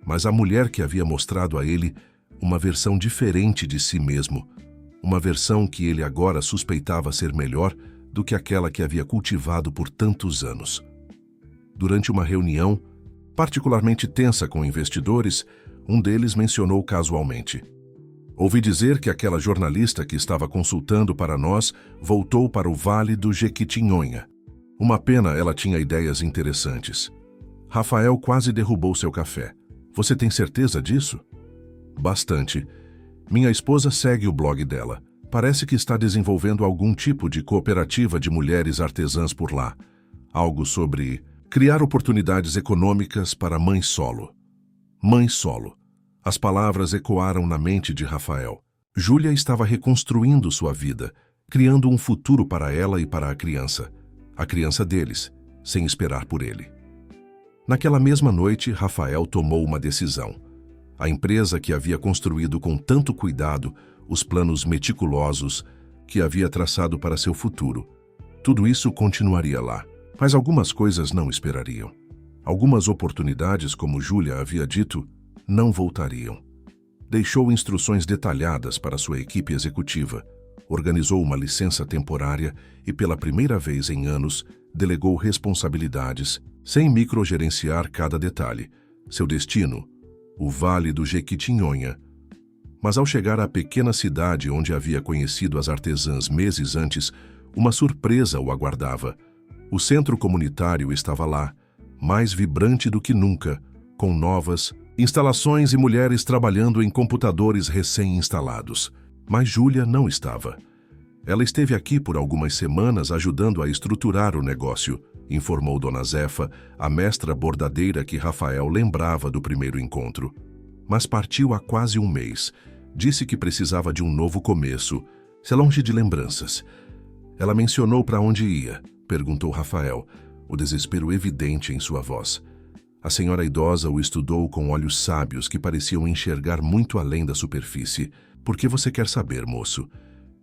mas a mulher que havia mostrado a ele uma versão diferente de si mesmo, uma versão que ele agora suspeitava ser melhor do que aquela que havia cultivado por tantos anos. Durante uma reunião, particularmente tensa com investidores, um deles mencionou casualmente: ouvi dizer que aquela jornalista que estava consultando para nós voltou para o Vale do Jequitinhonha. Uma pena, ela tinha ideias interessantes. Rafael quase derrubou seu café. Você tem certeza disso? Bastante. Minha esposa segue o blog dela. Parece que está desenvolvendo algum tipo de cooperativa de mulheres artesãs por lá. Algo sobre criar oportunidades econômicas para mãe solo. Mãe solo. As palavras ecoaram na mente de Rafael. Júlia estava reconstruindo sua vida, criando um futuro para ela e para a criança deles, sem esperar por ele. Naquela mesma noite, Rafael tomou uma decisão. A empresa que havia construído com tanto cuidado os planos meticulosos que havia traçado para seu futuro, tudo isso continuaria lá, mas algumas coisas não esperariam. Algumas oportunidades, como Júlia havia dito, não voltariam. Deixou instruções detalhadas para sua equipe executiva, organizou uma licença temporária e, pela primeira vez em anos, delegou responsabilidades, sem microgerenciar cada detalhe. Seu destino, o Vale do Jequitinhonha. Mas ao chegar à pequena cidade onde havia conhecido as artesãs meses antes, uma surpresa o aguardava. O centro comunitário estava lá, mais vibrante do que nunca, com novas instalações e mulheres trabalhando em computadores recém-instalados. Mas Júlia não estava. Ela esteve aqui por algumas semanas ajudando a estruturar o negócio, informou Dona Zefa, a mestra bordadeira que Rafael lembrava do primeiro encontro. Mas partiu há quase um mês. Disse que precisava de um novo começo, se longe de lembranças. Ela mencionou para onde ia, perguntou Rafael, o desespero evidente em sua voz. A senhora idosa o estudou com olhos sábios que pareciam enxergar muito além da superfície. Por que você quer saber, moço?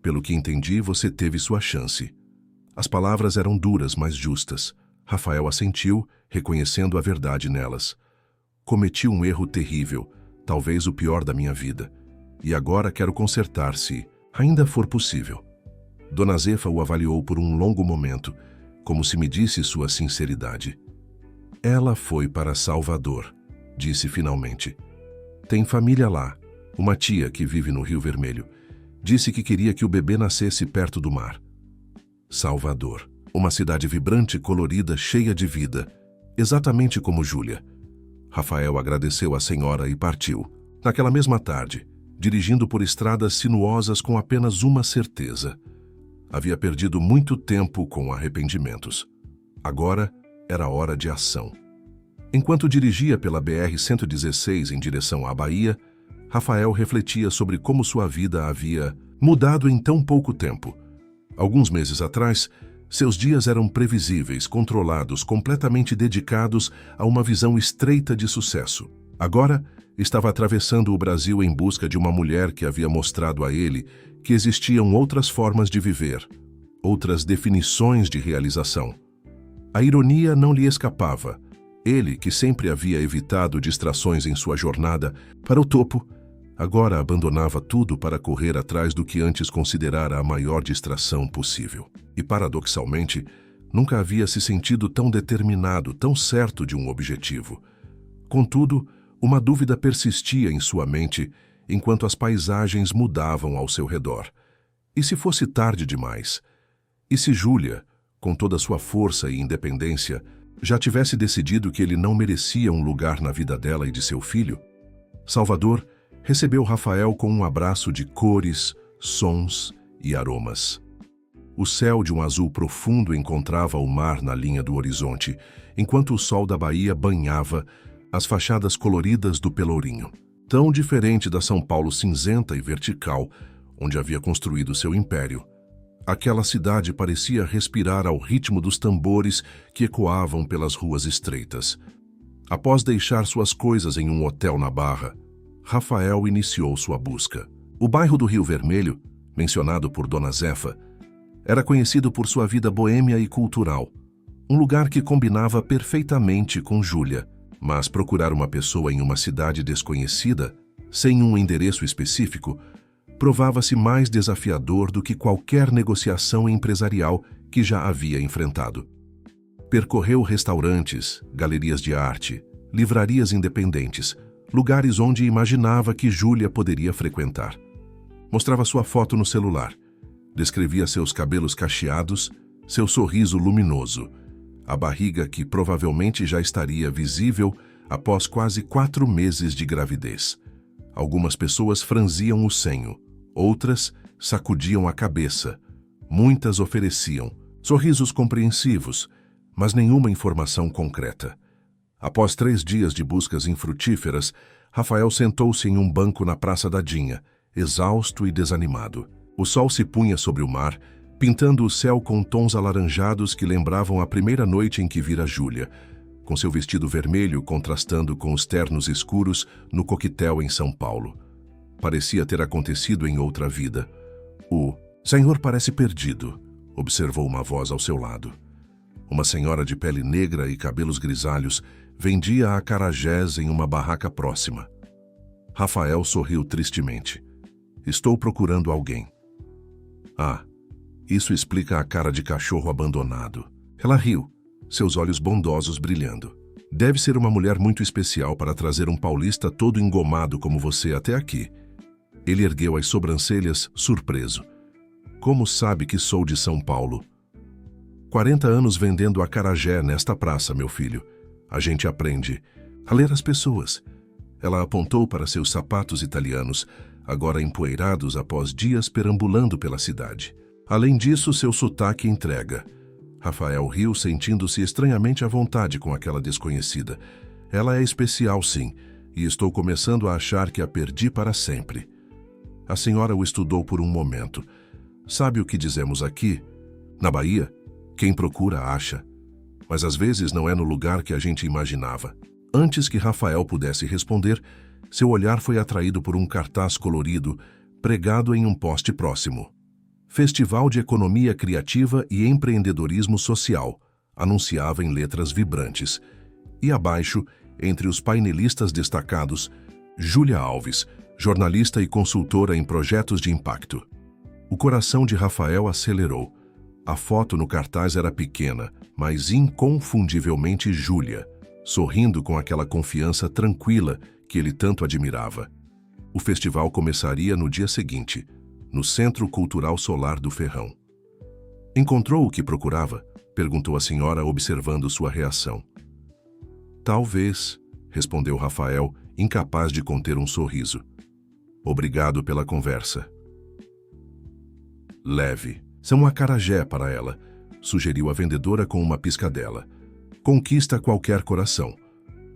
Pelo que entendi, você teve sua chance. As palavras eram duras, mas justas. Rafael assentiu, reconhecendo a verdade nelas. Cometi um erro terrível, talvez o pior da minha vida. E agora quero consertar se ainda for possível. Dona Zefa o avaliou por um longo momento, como se medisse sua sinceridade. Ela foi para Salvador, disse finalmente. Tem família lá. Uma tia que vive no Rio Vermelho. Disse que queria que o bebê nascesse perto do mar. Salvador. Uma cidade vibrante, colorida, cheia de vida. Exatamente como Júlia. Rafael agradeceu à senhora e partiu. Naquela mesma tarde, dirigindo por estradas sinuosas com apenas uma certeza. Havia perdido muito tempo com arrependimentos. Agora era hora de ação. Enquanto dirigia pela BR-116 em direção à Bahia, Rafael refletia sobre como sua vida havia mudado em tão pouco tempo. Alguns meses atrás, seus dias eram previsíveis, controlados, completamente dedicados a uma visão estreita de sucesso. Agora, estava atravessando o Brasil em busca de uma mulher que havia mostrado a ele que existiam outras formas de viver, outras definições de realização. A ironia não lhe escapava. Ele, que sempre havia evitado distrações em sua jornada para o topo, agora abandonava tudo para correr atrás do que antes considerara a maior distração possível. E, paradoxalmente, nunca havia se sentido tão determinado, tão certo de um objetivo. Contudo, uma dúvida persistia em sua mente enquanto as paisagens mudavam ao seu redor. E se fosse tarde demais? E se Júlia, com toda sua força e independência, já tivesse decidido que ele não merecia um lugar na vida dela e de seu filho? Salvador recebeu Rafael com um abraço de cores, sons e aromas. O céu de um azul profundo encontrava o mar na linha do horizonte, enquanto o sol da Bahia banhava as fachadas coloridas do Pelourinho. Tão diferente da São Paulo cinzenta e vertical, onde havia construído seu império. Aquela cidade parecia respirar ao ritmo dos tambores que ecoavam pelas ruas estreitas. Após deixar suas coisas em um hotel na Barra, Rafael iniciou sua busca. O bairro do Rio Vermelho, mencionado por Dona Zefa, era conhecido por sua vida boêmia e cultural, um lugar que combinava perfeitamente com Júlia. Mas procurar uma pessoa em uma cidade desconhecida, sem um endereço específico, provava-se mais desafiador do que qualquer negociação empresarial que já havia enfrentado. Percorreu restaurantes, galerias de arte, livrarias independentes, lugares onde imaginava que Júlia poderia frequentar. Mostrava sua foto no celular, descrevia seus cabelos cacheados, seu sorriso luminoso, a barriga que provavelmente já estaria visível após quase 4 meses de gravidez. Algumas pessoas franziam o senho, outras sacudiam a cabeça, muitas ofereciam sorrisos compreensivos, mas nenhuma informação concreta. Após 3 dias de buscas infrutíferas, Rafael sentou-se em um banco na Praça da Dinha, exausto e desanimado. O sol se punha sobre o mar, pintando o céu com tons alaranjados que lembravam a primeira noite em que vira Júlia, com seu vestido vermelho contrastando com os ternos escuros no coquetel em São Paulo. Parecia ter acontecido em outra vida. O senhor parece perdido, observou uma voz ao seu lado. Uma senhora de pele negra e cabelos grisalhos vendia acarajés em uma barraca próxima. Rafael sorriu tristemente. Estou procurando alguém. Ah, isso explica a cara de cachorro abandonado. Ela riu, seus olhos bondosos brilhando. Deve ser uma mulher muito especial para trazer um paulista todo engomado como você até aqui. Ele ergueu as sobrancelhas, surpreso. Como sabe que sou de São Paulo? 40 anos vendendo acarajé nesta praça, meu filho. A gente aprende a ler as pessoas. Ela apontou para seus sapatos italianos, agora empoeirados após dias perambulando pela cidade. Além disso, seu sotaque entrega. Rafael riu, sentindo-se estranhamente à vontade com aquela desconhecida. Ela é especial, sim, e estou começando a achar que a perdi para sempre. A senhora o estudou por um momento. Sabe o que dizemos aqui? Na Bahia, quem procura acha. Mas às vezes não é no lugar que a gente imaginava. Antes que Rafael pudesse responder, seu olhar foi atraído por um cartaz colorido pregado em um poste próximo. Festival de Economia Criativa e Empreendedorismo Social, anunciava em letras vibrantes. E abaixo, entre os painelistas destacados, Júlia Alves, jornalista e consultora em projetos de impacto. O coração de Rafael acelerou. A foto no cartaz era pequena, mas inconfundivelmente Júlia, sorrindo com aquela confiança tranquila que ele tanto admirava. O festival começaria no dia seguinte, no Centro Cultural Solar do Ferrão. "Encontrou o que procurava?" perguntou a senhora, observando sua reação. "Talvez", respondeu Rafael, incapaz de conter um sorriso. "Obrigado pela conversa." "Leve. São um acarajé para ela", sugeriu a vendedora com uma piscadela. "Conquista qualquer coração."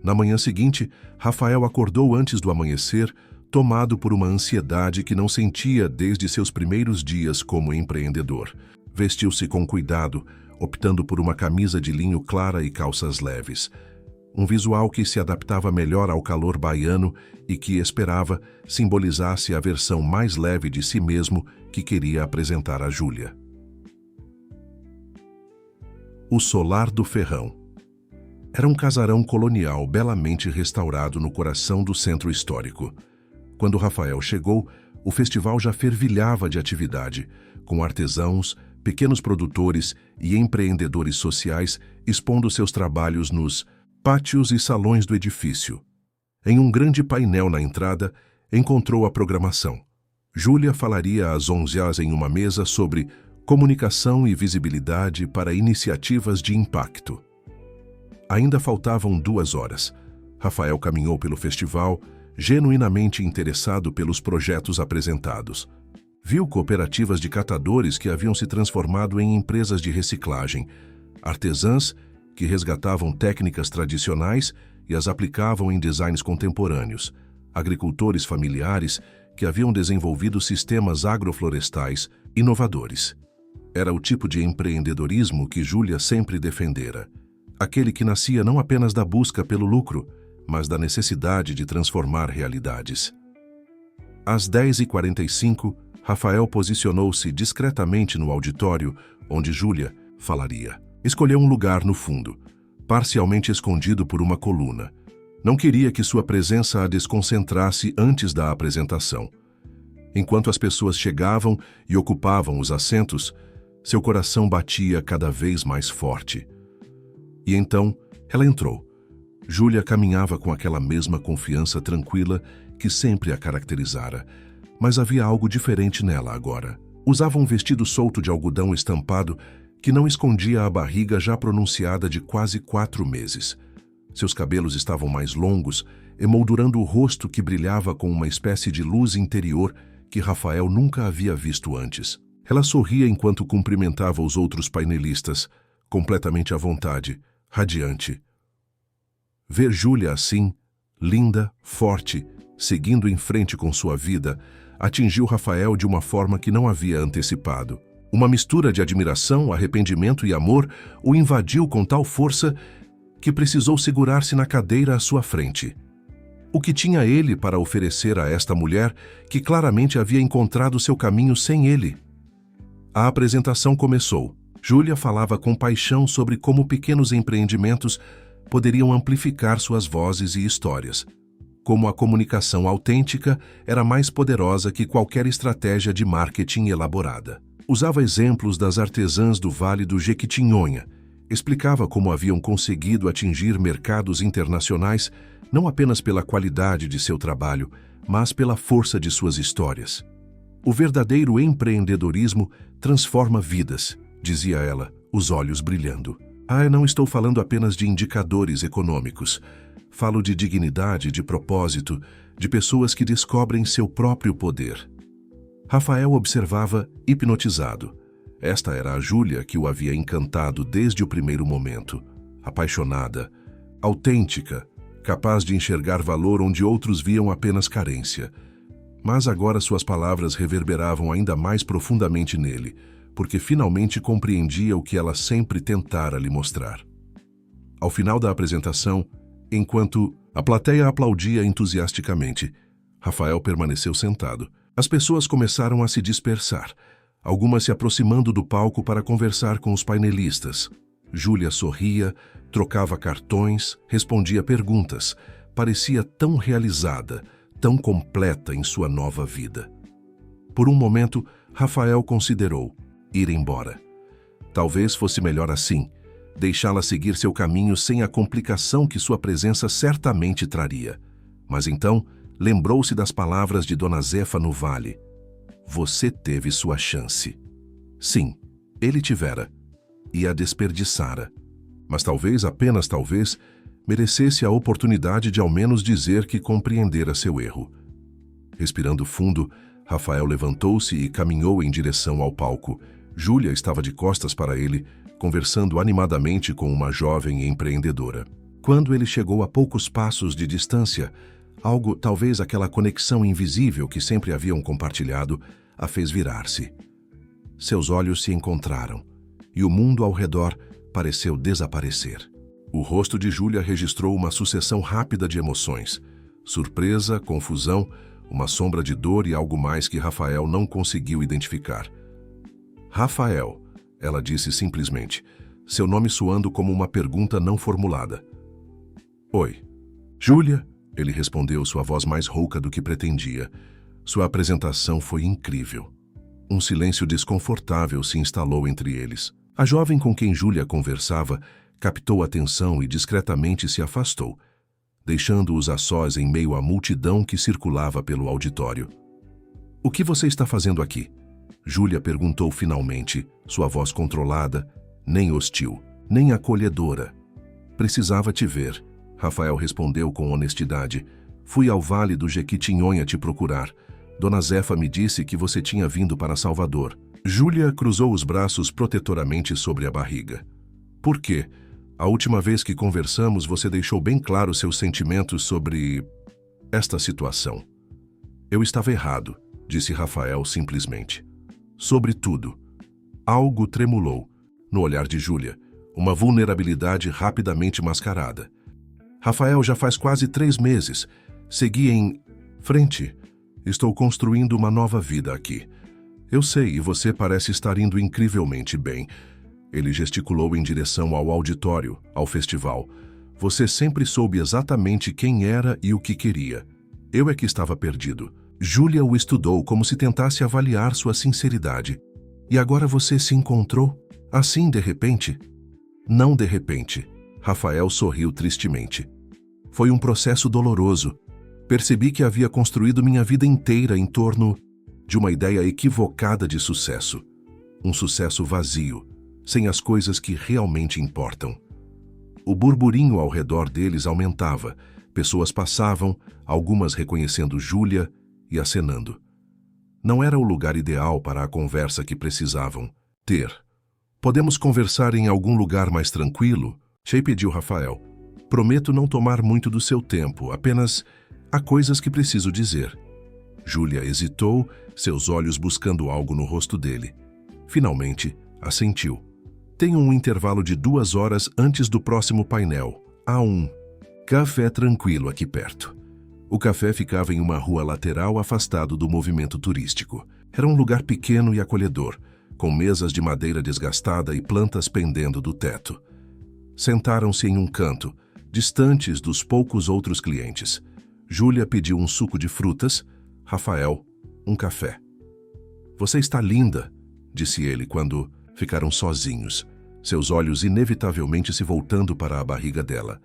Na manhã seguinte, Rafael acordou antes do amanhecer, tomado por uma ansiedade que não sentia desde seus primeiros dias como empreendedor. Vestiu-se com cuidado, optando por uma camisa de linho clara e calças leves. Um visual que se adaptava melhor ao calor baiano e que esperava simbolizasse a versão mais leve de si mesmo que queria apresentar a Júlia. O Solar do Ferrão. Era um casarão colonial belamente restaurado no coração do centro histórico. Quando Rafael chegou, o festival já fervilhava de atividade, com artesãos, pequenos produtores e empreendedores sociais expondo seus trabalhos nos pátios e salões do edifício. Em um grande painel na entrada, encontrou a programação. Júlia falaria às 11h em uma mesa sobre comunicação e visibilidade para iniciativas de impacto. Ainda faltavam 2 horas. Rafael caminhou pelo festival, genuinamente interessado pelos projetos apresentados. Viu cooperativas de catadores que haviam se transformado em empresas de reciclagem, artesãs que resgatavam técnicas tradicionais e as aplicavam em designs contemporâneos, agricultores familiares que haviam desenvolvido sistemas agroflorestais inovadores. Era o tipo de empreendedorismo que Júlia sempre defendera. Aquele que nascia não apenas da busca pelo lucro, mas da necessidade de transformar realidades. Às 10h45, Rafael posicionou-se discretamente no auditório onde Júlia falaria. Escolheu um lugar no fundo, parcialmente escondido por uma coluna. Não queria que sua presença a desconcentrasse antes da apresentação. Enquanto as pessoas chegavam e ocupavam os assentos, seu coração batia cada vez mais forte. E então, ela entrou. Júlia caminhava com aquela mesma confiança tranquila que sempre a caracterizara, mas havia algo diferente nela agora. Usava um vestido solto de algodão estampado que não escondia a barriga já pronunciada de quase 4 meses. Seus cabelos estavam mais longos, emoldurando o rosto que brilhava com uma espécie de luz interior que Rafael nunca havia visto antes. Ela sorria enquanto cumprimentava os outros painelistas, completamente à vontade, radiante. Ver Júlia assim, linda, forte, seguindo em frente com sua vida, atingiu Rafael de uma forma que não havia antecipado. Uma mistura de admiração, arrependimento e amor o invadiu com tal força que precisou segurar-se na cadeira à sua frente. O que tinha ele para oferecer a esta mulher que claramente havia encontrado seu caminho sem ele? A apresentação começou. Júlia falava com paixão sobre como pequenos empreendimentos poderiam amplificar suas vozes e histórias. Como a comunicação autêntica era mais poderosa que qualquer estratégia de marketing elaborada. Usava exemplos das artesãs do Vale do Jequitinhonha. Explicava como haviam conseguido atingir mercados internacionais não apenas pela qualidade de seu trabalho, mas pela força de suas histórias. O verdadeiro empreendedorismo transforma vidas, dizia ela, os olhos brilhando. Eu não estou falando apenas de indicadores econômicos. Falo de dignidade, de propósito, de pessoas que descobrem seu próprio poder. Rafael observava hipnotizado. Esta era a Júlia que o havia encantado desde o primeiro momento. Apaixonada, autêntica, capaz de enxergar valor onde outros viam apenas carência. Mas agora suas palavras reverberavam ainda mais profundamente nele, porque finalmente compreendia o que ela sempre tentara lhe mostrar. Ao final da apresentação, enquanto a plateia aplaudia entusiasticamente, Rafael permaneceu sentado. As pessoas começaram a se dispersar, algumas se aproximando do palco para conversar com os painelistas. Júlia sorria, trocava cartões, respondia perguntas. Parecia tão realizada, tão completa em sua nova vida. Por um momento, Rafael considerou ir embora. Talvez fosse melhor assim, deixá-la seguir seu caminho sem a complicação que sua presença certamente traria. Mas então, lembrou-se das palavras de Dona Zefa no vale. Você teve sua chance. Sim, ele tivera. E a desperdiçara. Mas talvez, apenas talvez, merecesse a oportunidade de ao menos dizer que compreendera seu erro. Respirando fundo, Rafael levantou-se e caminhou em direção ao palco. Júlia estava de costas para ele, conversando animadamente com uma jovem empreendedora. Quando ele chegou a poucos passos de distância, algo, talvez aquela conexão invisível que sempre haviam compartilhado, a fez virar-se. Seus olhos se encontraram, e o mundo ao redor pareceu desaparecer. O rosto de Júlia registrou uma sucessão rápida de emoções. Surpresa, confusão, uma sombra de dor e algo mais que Rafael não conseguiu identificar. Rafael, ela disse simplesmente, seu nome soando como uma pergunta não formulada. Oi. Júlia, ele respondeu, sua voz mais rouca do que pretendia. Sua apresentação foi incrível. Um silêncio desconfortável se instalou entre eles. A jovem com quem Júlia conversava captou a atenção e discretamente se afastou, deixando-os a sós em meio à multidão que circulava pelo auditório. O que você está fazendo aqui? Júlia perguntou finalmente, sua voz controlada, nem hostil, nem acolhedora. Precisava te ver, Rafael respondeu com honestidade. Fui ao Vale do Jequitinhonha te procurar. Dona Zefa me disse que você tinha vindo para Salvador. Júlia cruzou os braços protetoramente sobre a barriga. Por quê? A última vez que conversamos, você deixou bem claro seus sentimentos sobre esta situação. Eu estava errado, disse Rafael simplesmente. Sobre tudo. Algo tremulou no olhar de Júlia, uma vulnerabilidade rapidamente mascarada. Rafael, já faz quase 3 meses. Segui em frente. Estou construindo uma nova vida aqui. Eu sei, e você parece estar indo incrivelmente bem. Ele gesticulou em direção ao auditório, ao festival. Você sempre soube exatamente quem era e o que queria. Eu é que estava perdido. Júlia o estudou como se tentasse avaliar sua sinceridade. E agora você se encontrou? Assim, de repente? Não de repente. Rafael sorriu tristemente. Foi um processo doloroso. Percebi que havia construído minha vida inteira em torno de uma ideia equivocada de sucesso. Um sucesso vazio, sem as coisas que realmente importam. O burburinho ao redor deles aumentava. Pessoas passavam, algumas reconhecendo Júlia e acenando. Não era o lugar ideal para a conversa que precisavam ter. Podemos conversar em algum lugar mais tranquilo? Shea pediu Rafael. Prometo não tomar muito do seu tempo, apenas há coisas que preciso dizer. Júlia hesitou, seus olhos buscando algo no rosto dele. Finalmente, assentiu. Tenho um intervalo de 2 horas antes do próximo painel. Há um café tranquilo aqui perto. O café ficava em uma rua lateral afastado do movimento turístico. Era um lugar pequeno e acolhedor, com mesas de madeira desgastada e plantas pendendo do teto. Sentaram-se em um canto, distantes dos poucos outros clientes. Júlia pediu um suco de frutas, Rafael, um café. Você está linda, disse ele quando ficaram sozinhos, seus olhos inevitavelmente se voltando para a barriga dela.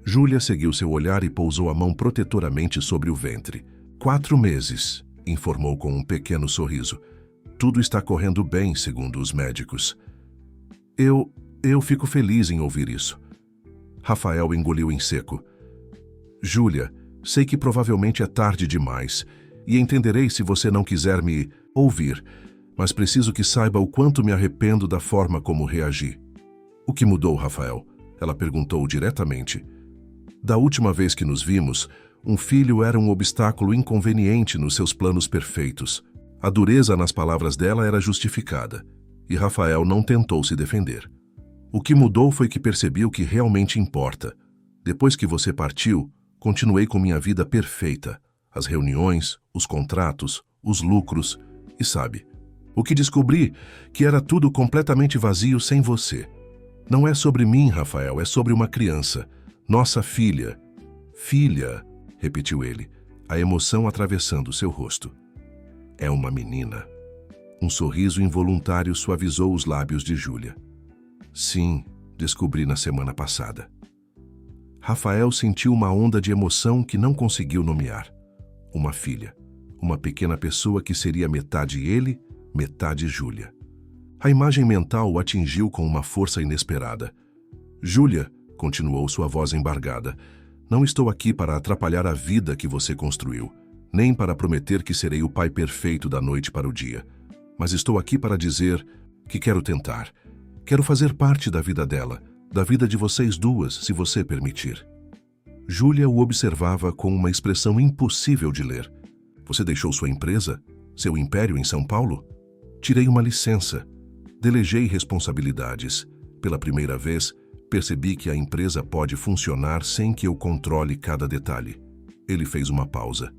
Júlia seguiu seu olhar e pousou a mão protetoramente sobre o ventre. 4 meses, informou com um pequeno sorriso. Tudo está correndo bem, segundo os médicos. Eu fico feliz em ouvir isso. Rafael engoliu em seco. Júlia, sei que provavelmente é tarde demais, e entenderei se você não quiser me ouvir, mas preciso que saiba o quanto me arrependo da forma como reagi. O que mudou, Rafael? Ela perguntou diretamente. Da última vez que nos vimos, um filho era um obstáculo inconveniente nos seus planos perfeitos. A dureza nas palavras dela era justificada, e Rafael não tentou se defender. O que mudou foi que percebi o que realmente importa. Depois que você partiu, continuei com minha vida perfeita. As reuniões, os contratos, os lucros, e sabe, o que descobri que era tudo completamente vazio sem você. Não é sobre mim, Rafael, é sobre uma criança. Nossa filha. Filha, repetiu ele. a emoção atravessando seu rosto. É uma menina. Um sorriso involuntário suavizou os lábios de Júlia. Sim, descobri na semana passada. Rafael sentiu uma onda de emoção que não conseguiu nomear. Uma filha. Uma pequena pessoa que seria metade ele, metade Júlia. A imagem mental o atingiu com uma força inesperada. Júlia, continuou sua voz embargada, não estou aqui para atrapalhar a vida que você construiu, nem para prometer que serei o pai perfeito da noite para o dia. Mas estou aqui para dizer que quero tentar. Quero fazer parte da vida dela, da vida de vocês duas, se você permitir. Júlia o observava com uma expressão impossível de ler. Você deixou sua empresa? Seu império em São Paulo? Tirei uma licença. Delegei responsabilidades. Pela primeira vez, percebi que a empresa pode funcionar sem que eu controle cada detalhe. Ele fez uma pausa.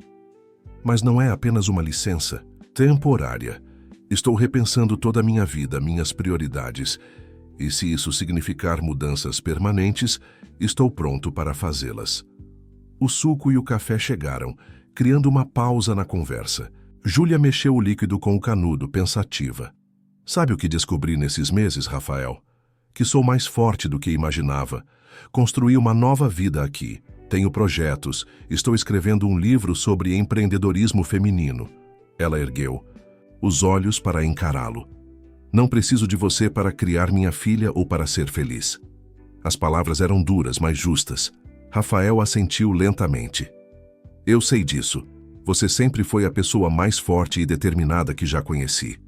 Mas não é apenas uma licença. Temporária. Estou repensando toda a minha vida, minhas prioridades. E se isso significar mudanças permanentes, estou pronto para fazê-las. O suco e o café chegaram, criando uma pausa na conversa. Júlia mexeu o líquido com o canudo, pensativa. Sabe o que descobri nesses meses, Rafael? Que sou mais forte do que imaginava. Construí uma nova vida aqui. Tenho projetos. Estou escrevendo um livro sobre empreendedorismo feminino. Ela ergueu os olhos para encará-lo. Não preciso de você para criar minha filha ou para ser feliz. As palavras eram duras, mas justas. Rafael assentiu lentamente. Eu sei disso. Você sempre foi a pessoa mais forte e determinada que já conheci.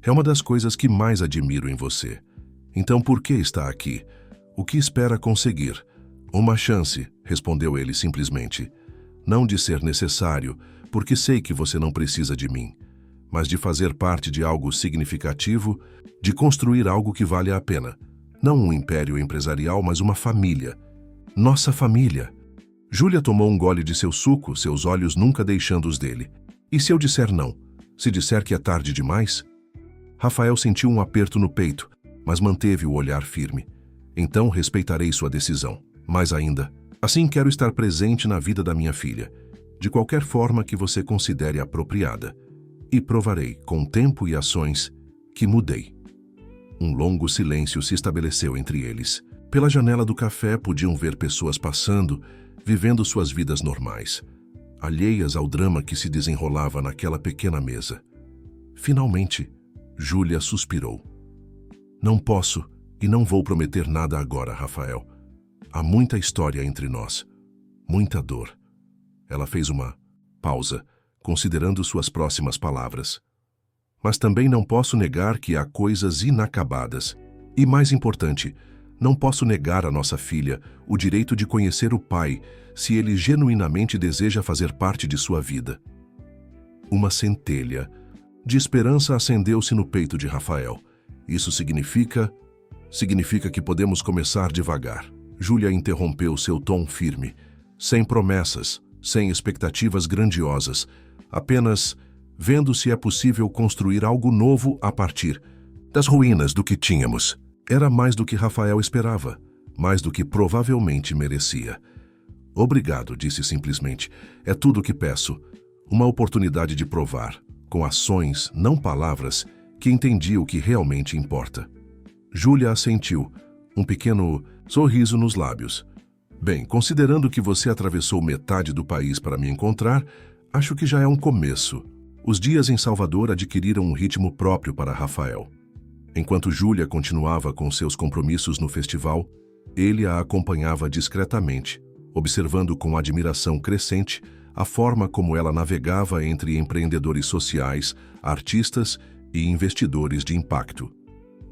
É uma das coisas que mais admiro em você. Então por que está aqui? O que espera conseguir? Uma chance, respondeu ele simplesmente. Não de ser necessário, porque sei que você não precisa de mim, mas de fazer parte de algo significativo, de construir algo que vale a pena. Não um império empresarial, mas uma família. Nossa família. Júlia tomou um gole de seu suco, seus olhos nunca deixando os dele. E se eu disser não? Se disser que é tarde demais? Rafael sentiu um aperto no peito, mas manteve o olhar firme. Então respeitarei sua decisão. Mais ainda, assim quero estar presente na vida da minha filha, de qualquer forma que você considere apropriada. E provarei, com tempo e ações, que mudei. Um longo silêncio se estabeleceu entre eles. Pela janela do café podiam ver pessoas passando, vivendo suas vidas normais, alheias ao drama que se desenrolava naquela pequena mesa. Finalmente, Júlia suspirou. Não posso e não vou prometer nada agora, Rafael. Há muita história entre nós, muita dor. Ela fez uma pausa, considerando suas próximas palavras. Mas também não posso negar que há coisas inacabadas. E mais importante, não posso negar à nossa filha o direito de conhecer o pai, se ele genuinamente deseja fazer parte de sua vida. Uma centelha de esperança acendeu-se no peito de Rafael. Isso significa que podemos começar devagar. Júlia interrompeu seu tom firme, sem promessas, sem expectativas grandiosas, apenas vendo se é possível construir algo novo a partir das ruínas do que tínhamos. Era mais do que Rafael esperava, mais do que provavelmente merecia. Obrigado, disse simplesmente. É tudo o que peço. Uma oportunidade de provar, com ações, não palavras, que entendi o que realmente importa. Júlia assentiu, um pequeno sorriso nos lábios. Bem, considerando que você atravessou metade do país para me encontrar, acho que já é um começo. Os dias em Salvador adquiriram um ritmo próprio para Rafael. Enquanto Júlia continuava com seus compromissos no festival, ele a acompanhava discretamente, observando com admiração crescente a forma como ela navegava entre empreendedores sociais, artistas e investidores de impacto.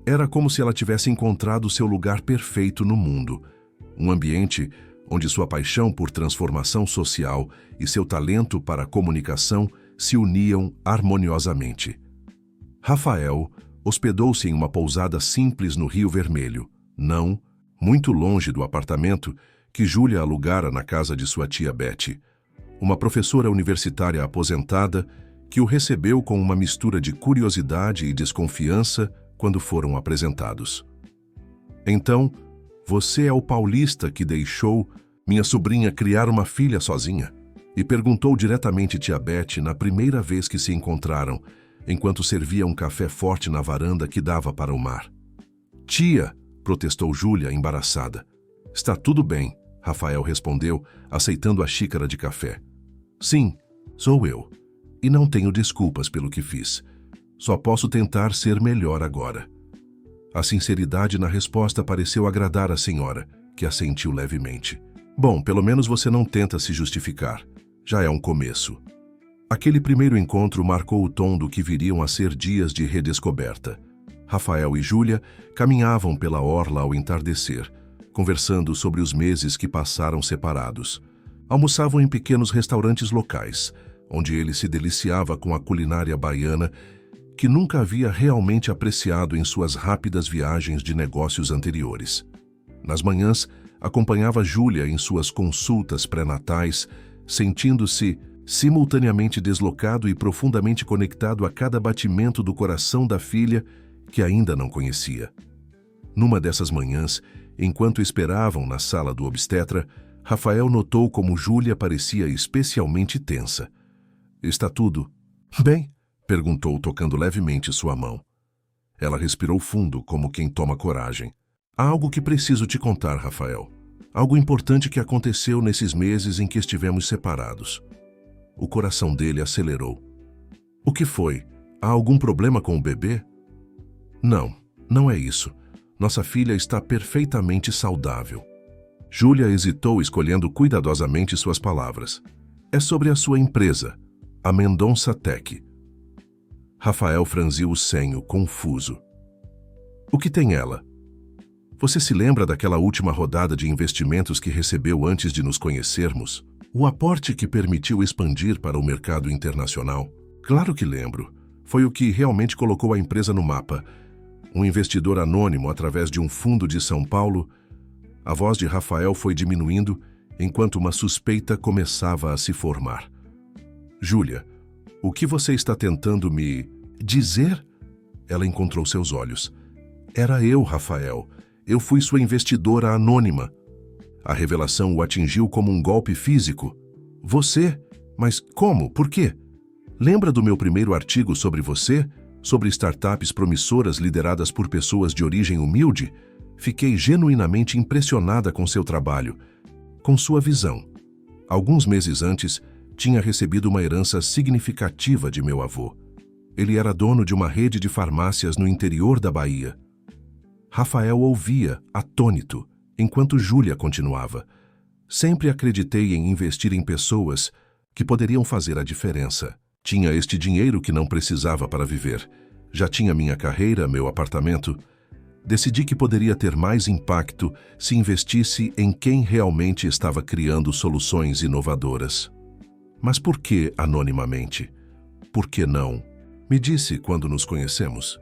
Era como se ela tivesse encontrado seu lugar perfeito no mundo, um ambiente onde sua paixão por transformação social e seu talento para a comunicação se uniam harmoniosamente. Rafael hospedou-se em uma pousada simples no Rio Vermelho, não muito longe do apartamento que Júlia alugara na casa de sua tia Betty, uma professora universitária aposentada que o recebeu com uma mistura de curiosidade e desconfiança quando foram apresentados. Então, você é o paulista que deixou minha sobrinha criar uma filha sozinha? E perguntou diretamente tia Beth na primeira vez que se encontraram, enquanto servia um café forte na varanda que dava para o mar. Tia, protestou Júlia, embaraçada. Está tudo bem, Rafael respondeu, aceitando a xícara de café. Sim, sou eu. E não tenho desculpas pelo que fiz. Só posso tentar ser melhor agora. A sinceridade na resposta pareceu agradar a senhora, que assentiu levemente. Bom, pelo menos você não tenta se justificar. Já é um começo. Aquele primeiro encontro marcou o tom do que viriam a ser dias de redescoberta. Rafael e Júlia caminhavam pela orla ao entardecer, conversando sobre os meses que passaram separados. Almoçavam em pequenos restaurantes locais, onde ele se deliciava com a culinária baiana que nunca havia realmente apreciado em suas rápidas viagens de negócios anteriores. Nas manhãs, acompanhava Júlia em suas consultas pré-natais, sentindo-se simultaneamente deslocado e profundamente conectado a cada batimento do coração da filha que ainda não conhecia. Numa dessas manhãs, enquanto esperavam na sala do obstetra, Rafael notou como Júlia parecia especialmente tensa. Está tudo bem? Perguntou, tocando levemente sua mão. Ela respirou fundo, como quem toma coragem. Há algo que preciso te contar, Rafael. Algo importante que aconteceu nesses meses em que estivemos separados. O coração dele acelerou. O que foi? Há algum problema com o bebê? Não, não é isso. Nossa filha está perfeitamente saudável. Júlia hesitou, escolhendo cuidadosamente suas palavras. É sobre a sua empresa, a Mendonça Tech. Rafael franziu o senho, confuso. O que tem ela? Você se lembra daquela última rodada de investimentos que recebeu antes de nos conhecermos? O aporte que permitiu expandir para o mercado internacional? Claro que lembro. Foi o que realmente colocou a empresa no mapa. Um investidor anônimo através de um fundo de São Paulo. A voz de Rafael foi diminuindo enquanto uma suspeita começava a se formar. Júlia, o que você está tentando me dizer? Ela encontrou seus olhos. Era eu, Rafael. Eu fui sua investidora anônima. A revelação o atingiu como um golpe físico. Você? Mas como? Por quê? Lembra do meu primeiro artigo sobre você? Sobre startups promissoras lideradas por pessoas de origem humilde? Fiquei genuinamente impressionada com seu trabalho, com sua visão. Alguns meses antes, tinha recebido uma herança significativa de meu avô. Ele era dono de uma rede de farmácias no interior da Bahia. Rafael ouvia, atônito, enquanto Júlia continuava. Sempre acreditei em investir em pessoas que poderiam fazer a diferença. Tinha este dinheiro que não precisava para viver. Já tinha minha carreira, meu apartamento. Decidi que poderia ter mais impacto se investisse em quem realmente estava criando soluções inovadoras. Mas por que anonimamente? Por que não? Me disse quando nos conhecemos.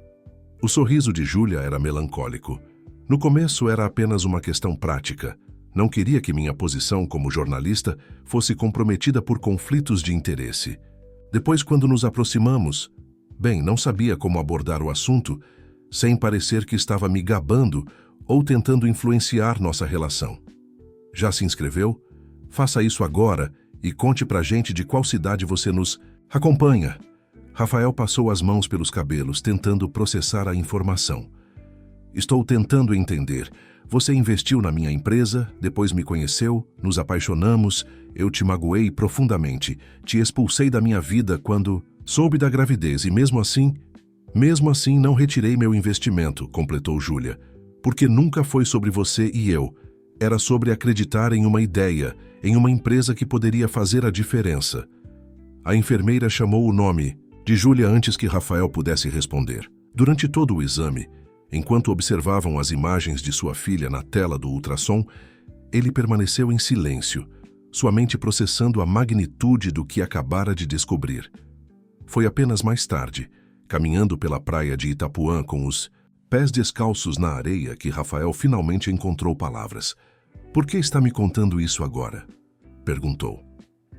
O sorriso de Júlia era melancólico. No começo era apenas uma questão prática. Não queria que minha posição como jornalista fosse comprometida por conflitos de interesse. Depois, quando nos aproximamos, não sabia como abordar o assunto, sem parecer que estava me gabando ou tentando influenciar nossa relação. Já se inscreveu? Faça isso agora e conte pra gente de qual cidade você nos acompanha. Rafael passou as mãos pelos cabelos, tentando processar a informação. Estou tentando entender. Você investiu na minha empresa, depois me conheceu, nos apaixonamos, eu te magoei profundamente, te expulsei da minha vida quando soube da gravidez e mesmo assim não retirei meu investimento, completou Júlia, porque nunca foi sobre você e eu. Era sobre acreditar em uma ideia, em uma empresa que poderia fazer a diferença. A enfermeira chamou o nome de Júlia antes que Rafael pudesse responder. Durante todo o exame, enquanto observavam as imagens de sua filha na tela do ultrassom, ele permaneceu em silêncio, sua mente processando a magnitude do que acabara de descobrir. Foi apenas mais tarde, caminhando pela praia de Itapuã com os pés descalços na areia, que Rafael finalmente encontrou palavras. Por que está me contando isso agora? Perguntou.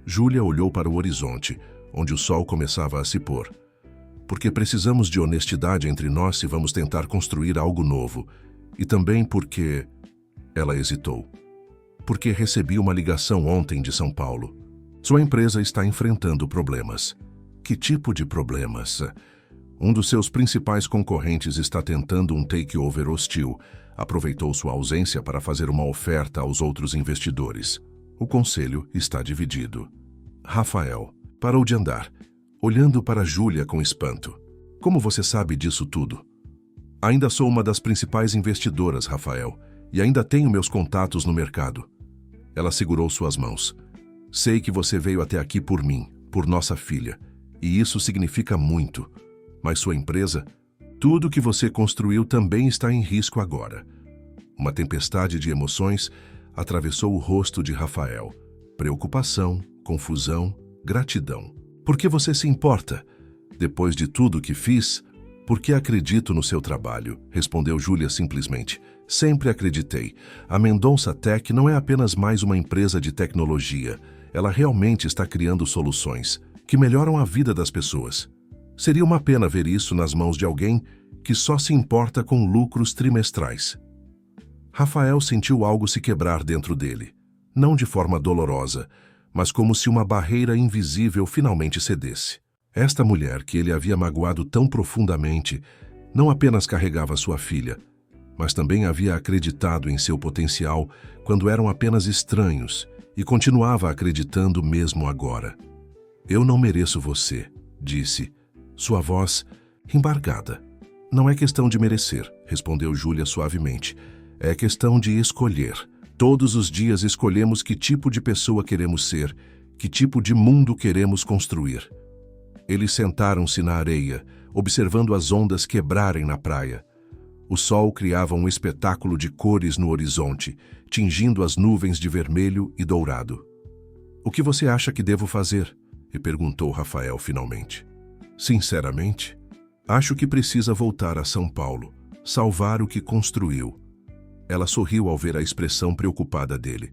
Júlia olhou para o horizonte, onde o sol começava a se pôr. Porque precisamos de honestidade entre nós se vamos tentar construir algo novo. E também porque... Ela hesitou. Porque recebi uma ligação ontem de São Paulo. Sua empresa está enfrentando problemas. Que tipo de problemas? Um dos seus principais concorrentes está tentando um takeover hostil. Aproveitou sua ausência para fazer uma oferta aos outros investidores. O conselho está dividido. Rafael parou de andar, olhando para Júlia com espanto. Como você sabe disso tudo? Ainda sou uma das principais investidoras, Rafael, e ainda tenho meus contatos no mercado. Ela segurou suas mãos. Sei que você veio até aqui por mim, por nossa filha, e isso significa muito. Mas sua empresa, tudo que você construiu também está em risco agora. Uma tempestade de emoções atravessou o rosto de Rafael. Preocupação, confusão, gratidão. Por que você se importa? Depois de tudo que fiz, porque acredito no seu trabalho, respondeu Júlia simplesmente. Sempre acreditei. A Mendonça Tech não é apenas mais uma empresa de tecnologia. Ela realmente está criando soluções que melhoram a vida das pessoas. Seria uma pena ver isso nas mãos de alguém que só se importa com lucros trimestrais. Rafael sentiu algo se quebrar dentro dele. Não de forma dolorosa, mas como se uma barreira invisível finalmente cedesse. Esta mulher que ele havia magoado tão profundamente não apenas carregava sua filha, mas também havia acreditado em seu potencial quando eram apenas estranhos e continuava acreditando mesmo agora. Eu não mereço você, disse, sua voz embargada. Não é questão de merecer, respondeu Júlia suavemente. É questão de escolher. Todos os dias escolhemos que tipo de pessoa queremos ser, que tipo de mundo queremos construir. Eles sentaram-se na areia, observando as ondas quebrarem na praia. O sol criava um espetáculo de cores no horizonte, tingindo as nuvens de vermelho e dourado. O que você acha que devo fazer? E perguntou Rafael finalmente. Sinceramente, acho que precisa voltar a São Paulo, salvar o que construiu. Ela sorriu ao ver a expressão preocupada dele.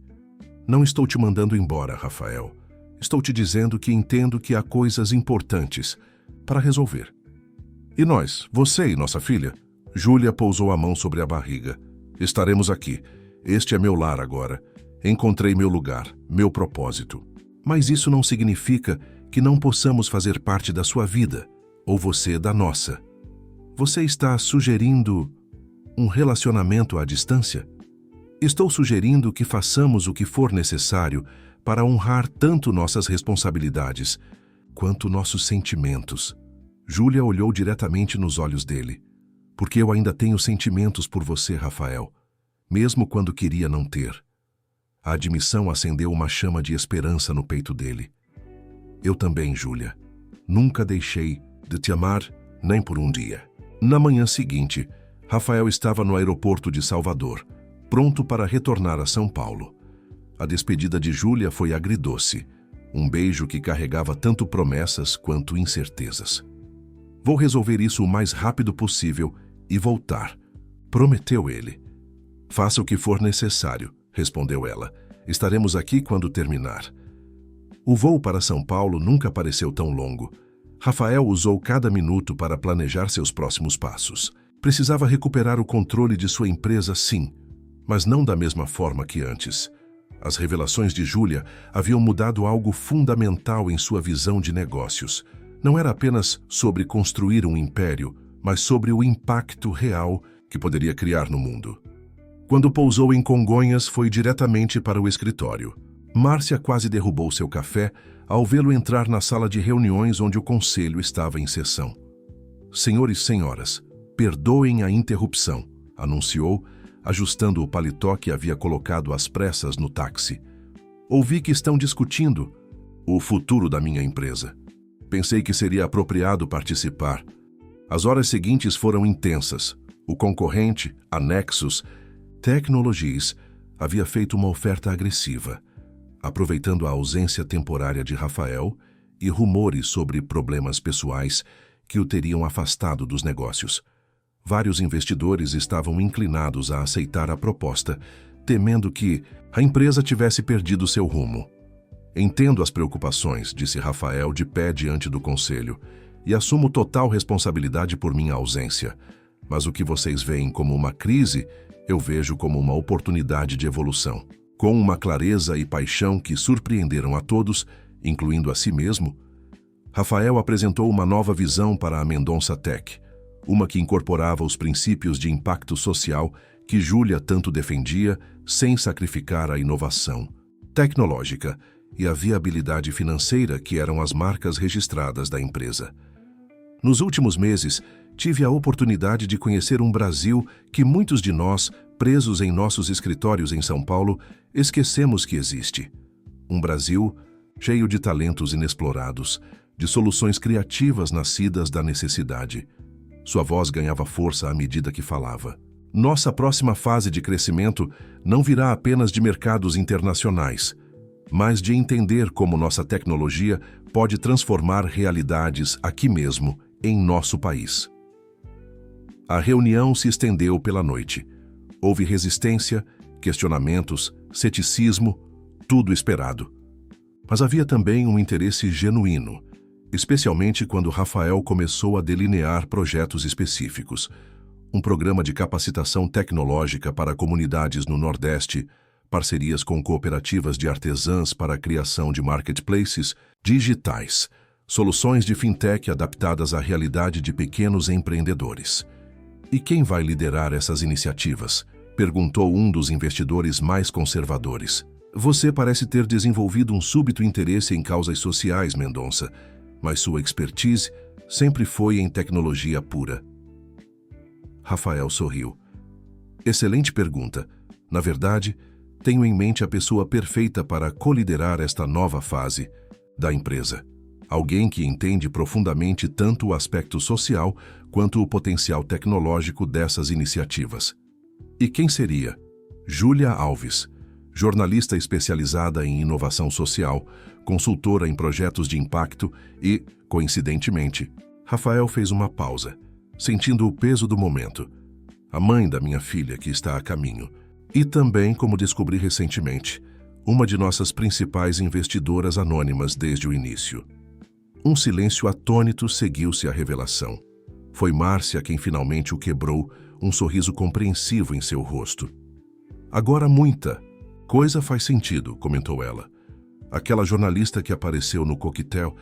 Não estou te mandando embora, Rafael. Estou te dizendo que entendo que há coisas importantes para resolver. E nós, você e nossa filha? Júlia pousou a mão sobre a barriga. Estaremos aqui. Este é meu lar agora. Encontrei meu lugar, meu propósito. Mas isso não significa que não possamos fazer parte da sua vida, ou você da nossa. Você está sugerindo um relacionamento à distância? Estou sugerindo que façamos o que for necessário para honrar tanto nossas responsabilidades quanto nossos sentimentos. Júlia olhou diretamente nos olhos dele. Porque eu ainda tenho sentimentos por você, Rafael, mesmo quando queria não ter. A admissão acendeu uma chama de esperança no peito dele. Eu também, Júlia. Nunca deixei de te amar nem por um dia. Na manhã seguinte, Rafael estava no aeroporto de Salvador, pronto para retornar a São Paulo. A despedida de Júlia foi agridoce, um beijo que carregava tanto promessas quanto incertezas. Vou resolver isso o mais rápido possível e voltar, prometeu ele. Faça o que for necessário, respondeu ela. Estaremos aqui quando terminar. O voo para São Paulo nunca pareceu tão longo. Rafael usou cada minuto para planejar seus próximos passos. Precisava recuperar o controle de sua empresa, sim, mas não da mesma forma que antes. As revelações de Júlia haviam mudado algo fundamental em sua visão de negócios. Não era apenas sobre construir um império, mas sobre o impacto real que poderia criar no mundo. Quando pousou em Congonhas, foi diretamente para o escritório. Márcia quase derrubou seu café ao vê-lo entrar na sala de reuniões onde o conselho estava em sessão. Senhores e senhoras, perdoem a interrupção, anunciou, ajustando o paletó que havia colocado às pressas no táxi. Ouvi que estão discutindo o futuro da minha empresa. Pensei que seria apropriado participar. As horas seguintes foram intensas. O concorrente, a Nexus Technologies, havia feito uma oferta agressiva, aproveitando a ausência temporária de Rafael e rumores sobre problemas pessoais que o teriam afastado dos negócios. Vários investidores estavam inclinados a aceitar a proposta, temendo que a empresa tivesse perdido seu rumo. Entendo as preocupações, disse Rafael de pé diante do conselho, e assumo total responsabilidade por minha ausência. Mas o que vocês veem como uma crise, eu vejo como uma oportunidade de evolução. Com uma clareza e paixão que surpreenderam a todos, incluindo a si mesmo, Rafael apresentou uma nova visão para a Mendonça Tech, uma que incorporava os princípios de impacto social que Júlia tanto defendia, sem sacrificar a inovação tecnológica e a viabilidade financeira que eram as marcas registradas da empresa. Nos últimos meses, tive a oportunidade de conhecer um Brasil que muitos de nós, presos em nossos escritórios em São Paulo, esquecemos que existe. Um Brasil cheio de talentos inexplorados, de soluções criativas nascidas da necessidade. Sua voz ganhava força à medida que falava. Nossa próxima fase de crescimento não virá apenas de mercados internacionais, mas de entender como nossa tecnologia pode transformar realidades aqui mesmo, em nosso país. A reunião se estendeu pela noite. Houve resistência, questionamentos, ceticismo, tudo esperado. Mas havia também um interesse genuíno, especialmente quando Rafael começou a delinear projetos específicos. Um programa de capacitação tecnológica para comunidades no Nordeste, parcerias com cooperativas de artesãs para a criação de marketplaces digitais, soluções de fintech adaptadas à realidade de pequenos empreendedores. E quem vai liderar essas iniciativas? Perguntou um dos investidores mais conservadores. Você parece ter desenvolvido um súbito interesse em causas sociais, Mendonça, mas sua expertise sempre foi em tecnologia pura. Rafael sorriu. Excelente pergunta. Na verdade, tenho em mente a pessoa perfeita para coliderar esta nova fase da empresa. Alguém que entende profundamente tanto o aspecto social quanto o potencial tecnológico dessas iniciativas. E quem seria? Júlia Alves, jornalista especializada em inovação social, consultora em projetos de impacto e, coincidentemente, Rafael fez uma pausa, sentindo o peso do momento. A mãe da minha filha que está a caminho. E também, como descobri recentemente, uma de nossas principais investidoras anônimas desde o início. Um silêncio atônito seguiu-se à revelação. Foi Márcia quem finalmente o quebrou, um sorriso compreensivo em seu rosto. Agora muita coisa faz sentido, comentou ela. Aquela jornalista que apareceu no coquetel,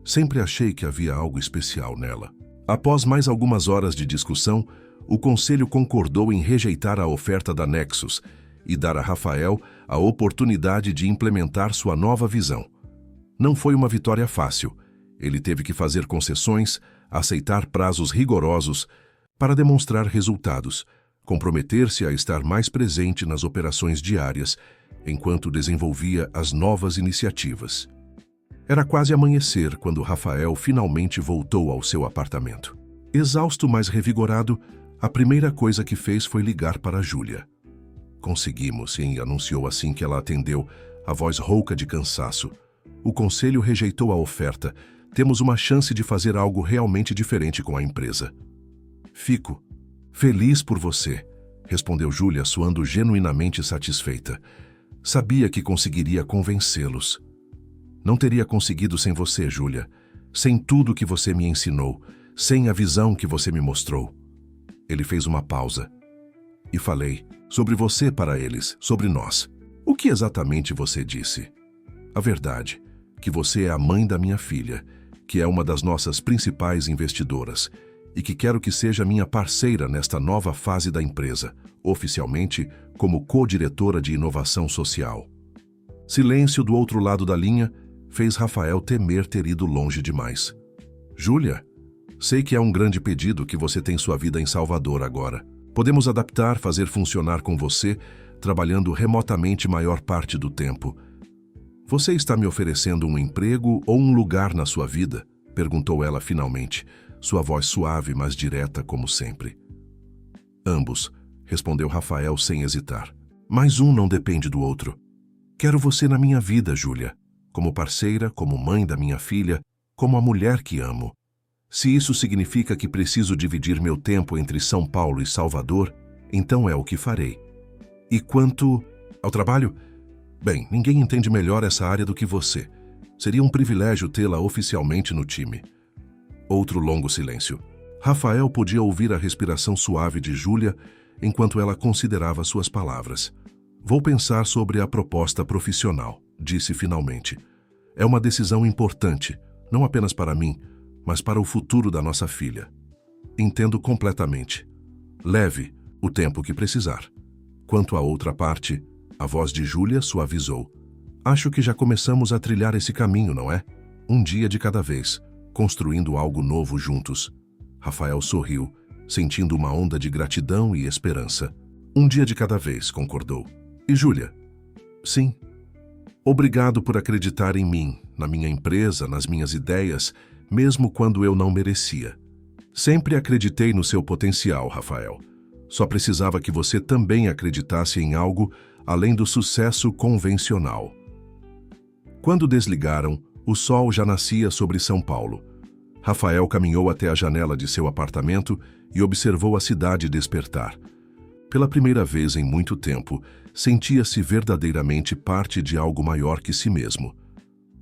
sempre achei que havia algo especial nela. Após mais algumas horas de discussão, o conselho concordou em rejeitar a oferta da Nexus e dar a Rafael a oportunidade de implementar sua nova visão. Não foi uma vitória fácil. Ele teve que fazer concessões, aceitar prazos rigorosos para demonstrar resultados, comprometer-se a estar mais presente nas operações diárias, enquanto desenvolvia as novas iniciativas. Era quase amanhecer quando Rafael finalmente voltou ao seu apartamento. Exausto, mas revigorado, a primeira coisa que fez foi ligar para Júlia. Conseguimos, e anunciou assim que ela atendeu, a voz rouca de cansaço. O conselho rejeitou a oferta. Temos uma chance de fazer algo realmente diferente com a empresa. Fico feliz por você, respondeu Júlia, soando genuinamente satisfeita. Sabia que conseguiria convencê-los. Não teria conseguido sem você, Júlia. Sem tudo que você me ensinou, sem a visão que você me mostrou. Ele fez uma pausa. E falei sobre você para eles, sobre nós. O que exatamente você disse? A verdade, que você é a mãe da minha filha, que é uma das nossas principais investidoras, e que quero que seja minha parceira nesta nova fase da empresa, oficialmente como co-diretora de inovação social. Silêncio do outro lado da linha fez Rafael temer ter ido longe demais. Júlia, sei que é um grande pedido que você tem sua vida em Salvador agora. Podemos adaptar, fazer funcionar com você, trabalhando remotamente maior parte do tempo. Você está me oferecendo um emprego ou um lugar na sua vida? Perguntou ela finalmente, sua voz suave, mas direta como sempre. Ambos, respondeu Rafael sem hesitar. Mas um não depende do outro. Quero você na minha vida, Júlia, como parceira, como mãe da minha filha, como a mulher que amo. Se isso significa que preciso dividir meu tempo entre São Paulo e Salvador, então é o que farei. E quanto ao trabalho? Bem, ninguém entende melhor essa área do que você. Seria um privilégio tê-la oficialmente no time. Outro longo silêncio. Rafael podia ouvir a respiração suave de Júlia enquanto ela considerava suas palavras. Vou pensar sobre a proposta profissional, disse finalmente. É uma decisão importante, não apenas para mim, mas para o futuro da nossa filha. Entendo completamente. Leve o tempo que precisar. Quanto à outra parte, a voz de Júlia suavizou. Acho que já começamos a trilhar esse caminho, não é? Um dia de cada vez, construindo algo novo juntos. Rafael sorriu, sentindo uma onda de gratidão e esperança. Um dia de cada vez, concordou. E Júlia? Sim. Obrigado por acreditar em mim, na minha empresa, nas minhas ideias, mesmo quando eu não merecia. Sempre acreditei no seu potencial, Rafael. Só precisava que você também acreditasse em algo além do sucesso convencional. Quando desligaram, o sol já nascia sobre São Paulo. Rafael caminhou até a janela de seu apartamento e observou a cidade despertar. Pela primeira vez em muito tempo, sentia-se verdadeiramente parte de algo maior que si mesmo.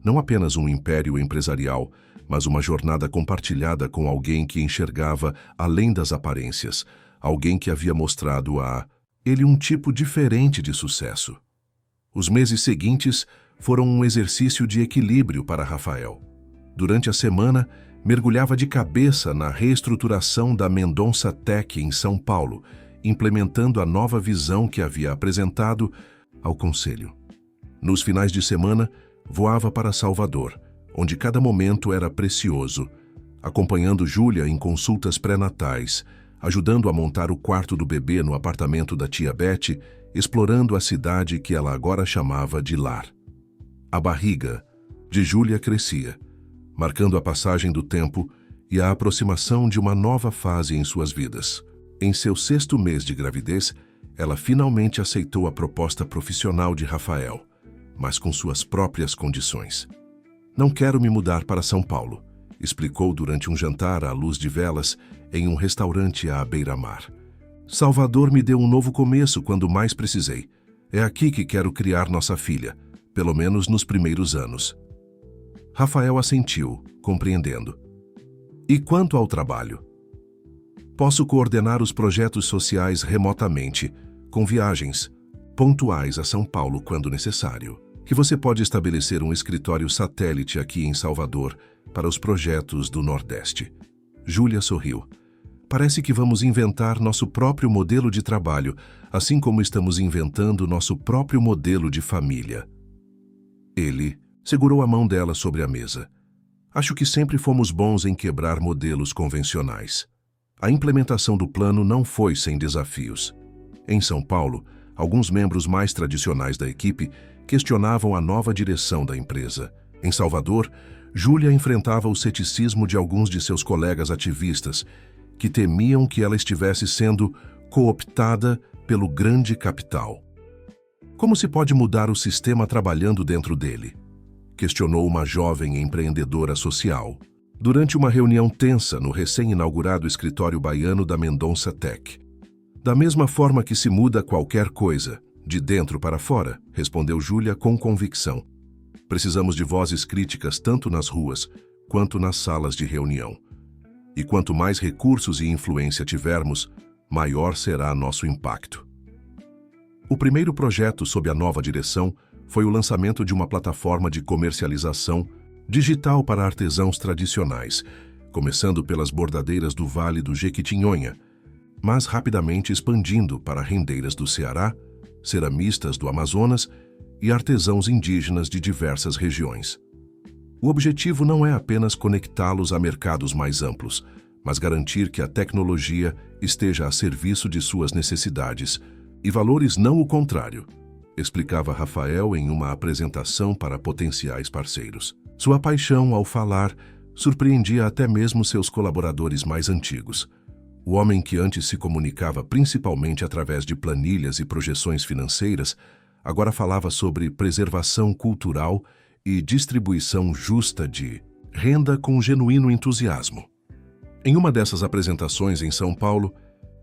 Não apenas um império empresarial, mas uma jornada compartilhada com alguém que enxergava além das aparências, alguém que havia mostrado a ele um tipo diferente de sucesso. Os meses seguintes foram um exercício de equilíbrio para Rafael. Durante a semana, mergulhava de cabeça na reestruturação da Mendonça Tech em São Paulo, implementando a nova visão que havia apresentado ao conselho. Nos finais de semana, voava para Salvador, onde cada momento era precioso, acompanhando Júlia em consultas pré-natais, ajudando a montar o quarto do bebê no apartamento da tia Beth, explorando a cidade que ela agora chamava de lar. A barriga de Júlia crescia, marcando a passagem do tempo e a aproximação de uma nova fase em suas vidas. Em seu 6º mês de gravidez, ela finalmente aceitou a proposta profissional de Rafael, mas com suas próprias condições. Não quero me mudar para São Paulo, explicou durante um jantar à luz de velas em um restaurante à beira-mar. Salvador me deu um novo começo quando mais precisei. É aqui que quero criar nossa filha, pelo menos nos primeiros anos. Rafael assentiu, compreendendo. E quanto ao trabalho? Posso coordenar os projetos sociais remotamente, com viagens pontuais a São Paulo quando necessário. Que você pode estabelecer um escritório satélite aqui em Salvador para os projetos do Nordeste. Júlia sorriu. Parece que vamos inventar nosso próprio modelo de trabalho, assim como estamos inventando nosso próprio modelo de família. Ele segurou a mão dela sobre a mesa. Acho que sempre fomos bons em quebrar modelos convencionais. A implementação do plano não foi sem desafios. Em São Paulo, alguns membros mais tradicionais da equipe questionavam a nova direção da empresa. Em Salvador, Júlia enfrentava o ceticismo de alguns de seus colegas ativistas, que temiam que ela estivesse sendo cooptada pelo grande capital. Como se pode mudar o sistema trabalhando dentro dele? Questionou uma jovem empreendedora social, durante uma reunião tensa no recém-inaugurado escritório baiano da Mendonça Tech. Da mesma forma que se muda qualquer coisa, de dentro para fora, respondeu Júlia com convicção. Precisamos de vozes críticas tanto nas ruas quanto nas salas de reunião. E quanto mais recursos e influência tivermos, maior será nosso impacto. O primeiro projeto sob a nova direção foi o lançamento de uma plataforma de comercialização digital para artesãos tradicionais, começando pelas bordadeiras do Vale do Jequitinhonha, mas rapidamente expandindo para rendeiras do Ceará, ceramistas do Amazonas e artesãos indígenas de diversas regiões. O objetivo não é apenas conectá-los a mercados mais amplos, mas garantir que a tecnologia esteja a serviço de suas necessidades e valores, não o contrário, explicava Rafael em uma apresentação para potenciais parceiros. Sua paixão ao falar surpreendia até mesmo seus colaboradores mais antigos. O homem que antes se comunicava principalmente através de planilhas e projeções financeiras, agora falava sobre preservação cultural e distribuição justa de renda com genuíno entusiasmo. Em uma dessas apresentações em São Paulo,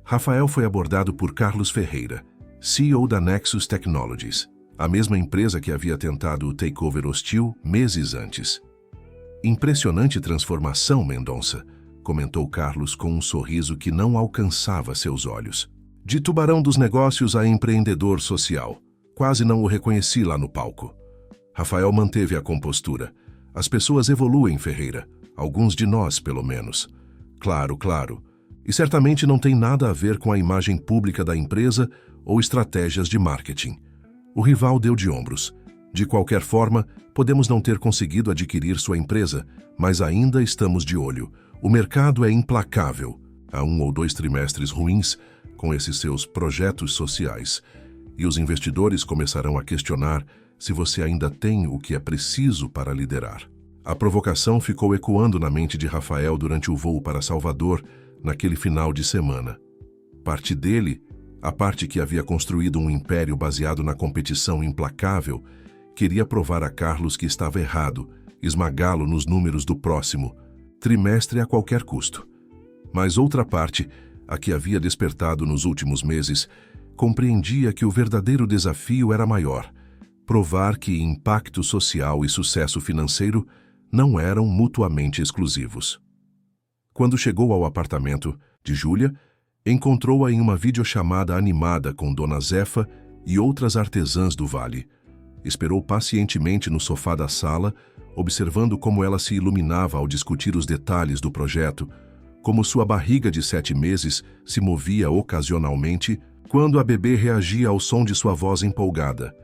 Rafael foi abordado por Carlos Ferreira, CEO da Nexus Technologies, a mesma empresa que havia tentado o takeover hostil meses antes. Impressionante transformação, Mendonça, comentou Carlos com um sorriso que não alcançava seus olhos. De tubarão dos negócios a empreendedor social. Quase não o reconheci lá no palco. Rafael manteve a compostura. As pessoas evoluem, Ferreira. Alguns de nós, pelo menos. Claro, claro. E certamente não tem nada a ver com a imagem pública da empresa ou estratégias de marketing. O rival deu de ombros. De qualquer forma, podemos não ter conseguido adquirir sua empresa, mas ainda estamos de olho. O mercado é implacável. Há 1 ou 2 trimestres ruins com esses seus projetos sociais. E os investidores começarão a questionar se você ainda tem o que é preciso para liderar. A provocação ficou ecoando na mente de Rafael durante o voo para Salvador, naquele final de semana. Parte dele, a parte que havia construído um império baseado na competição implacável, queria provar a Carlos que estava errado, esmagá-lo nos números do próximo trimestre a qualquer custo. Mas outra parte, a que havia despertado nos últimos meses, compreendia que o verdadeiro desafio era maior: provar que impacto social e sucesso financeiro não eram mutuamente exclusivos. Quando chegou ao apartamento de Júlia, encontrou-a em uma videochamada animada com Dona Zefa e outras artesãs do Vale. Esperou pacientemente no sofá da sala, observando como ela se iluminava ao discutir os detalhes do projeto, como sua barriga de 7 meses se movia ocasionalmente quando a bebê reagia ao som de sua voz empolgada.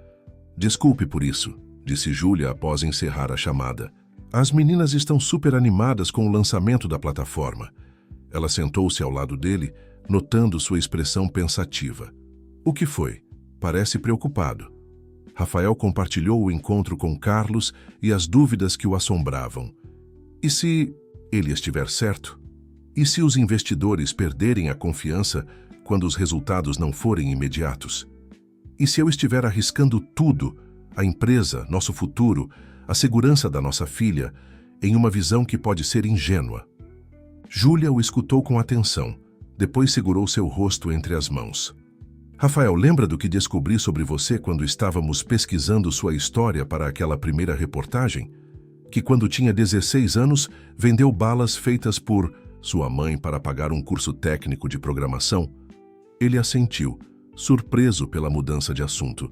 "Desculpe por isso", disse Júlia após encerrar a chamada. "As meninas estão super animadas com o lançamento da plataforma." Ela sentou-se ao lado dele, notando sua expressão pensativa. "O que foi? Parece preocupado." Rafael compartilhou o encontro com Carlos e as dúvidas que o assombravam. E se ele estiver certo? E se os investidores perderem a confiança quando os resultados não forem imediatos? E se eu estiver arriscando tudo, a empresa, nosso futuro, a segurança da nossa filha, em uma visão que pode ser ingênua? Júlia o escutou com atenção, depois segurou seu rosto entre as mãos. "Rafael, lembra do que descobri sobre você quando estávamos pesquisando sua história para aquela primeira reportagem? Que quando tinha 16 anos, vendeu balas feitas por sua mãe para pagar um curso técnico de programação?" Ele assentiu, surpreso pela mudança de assunto.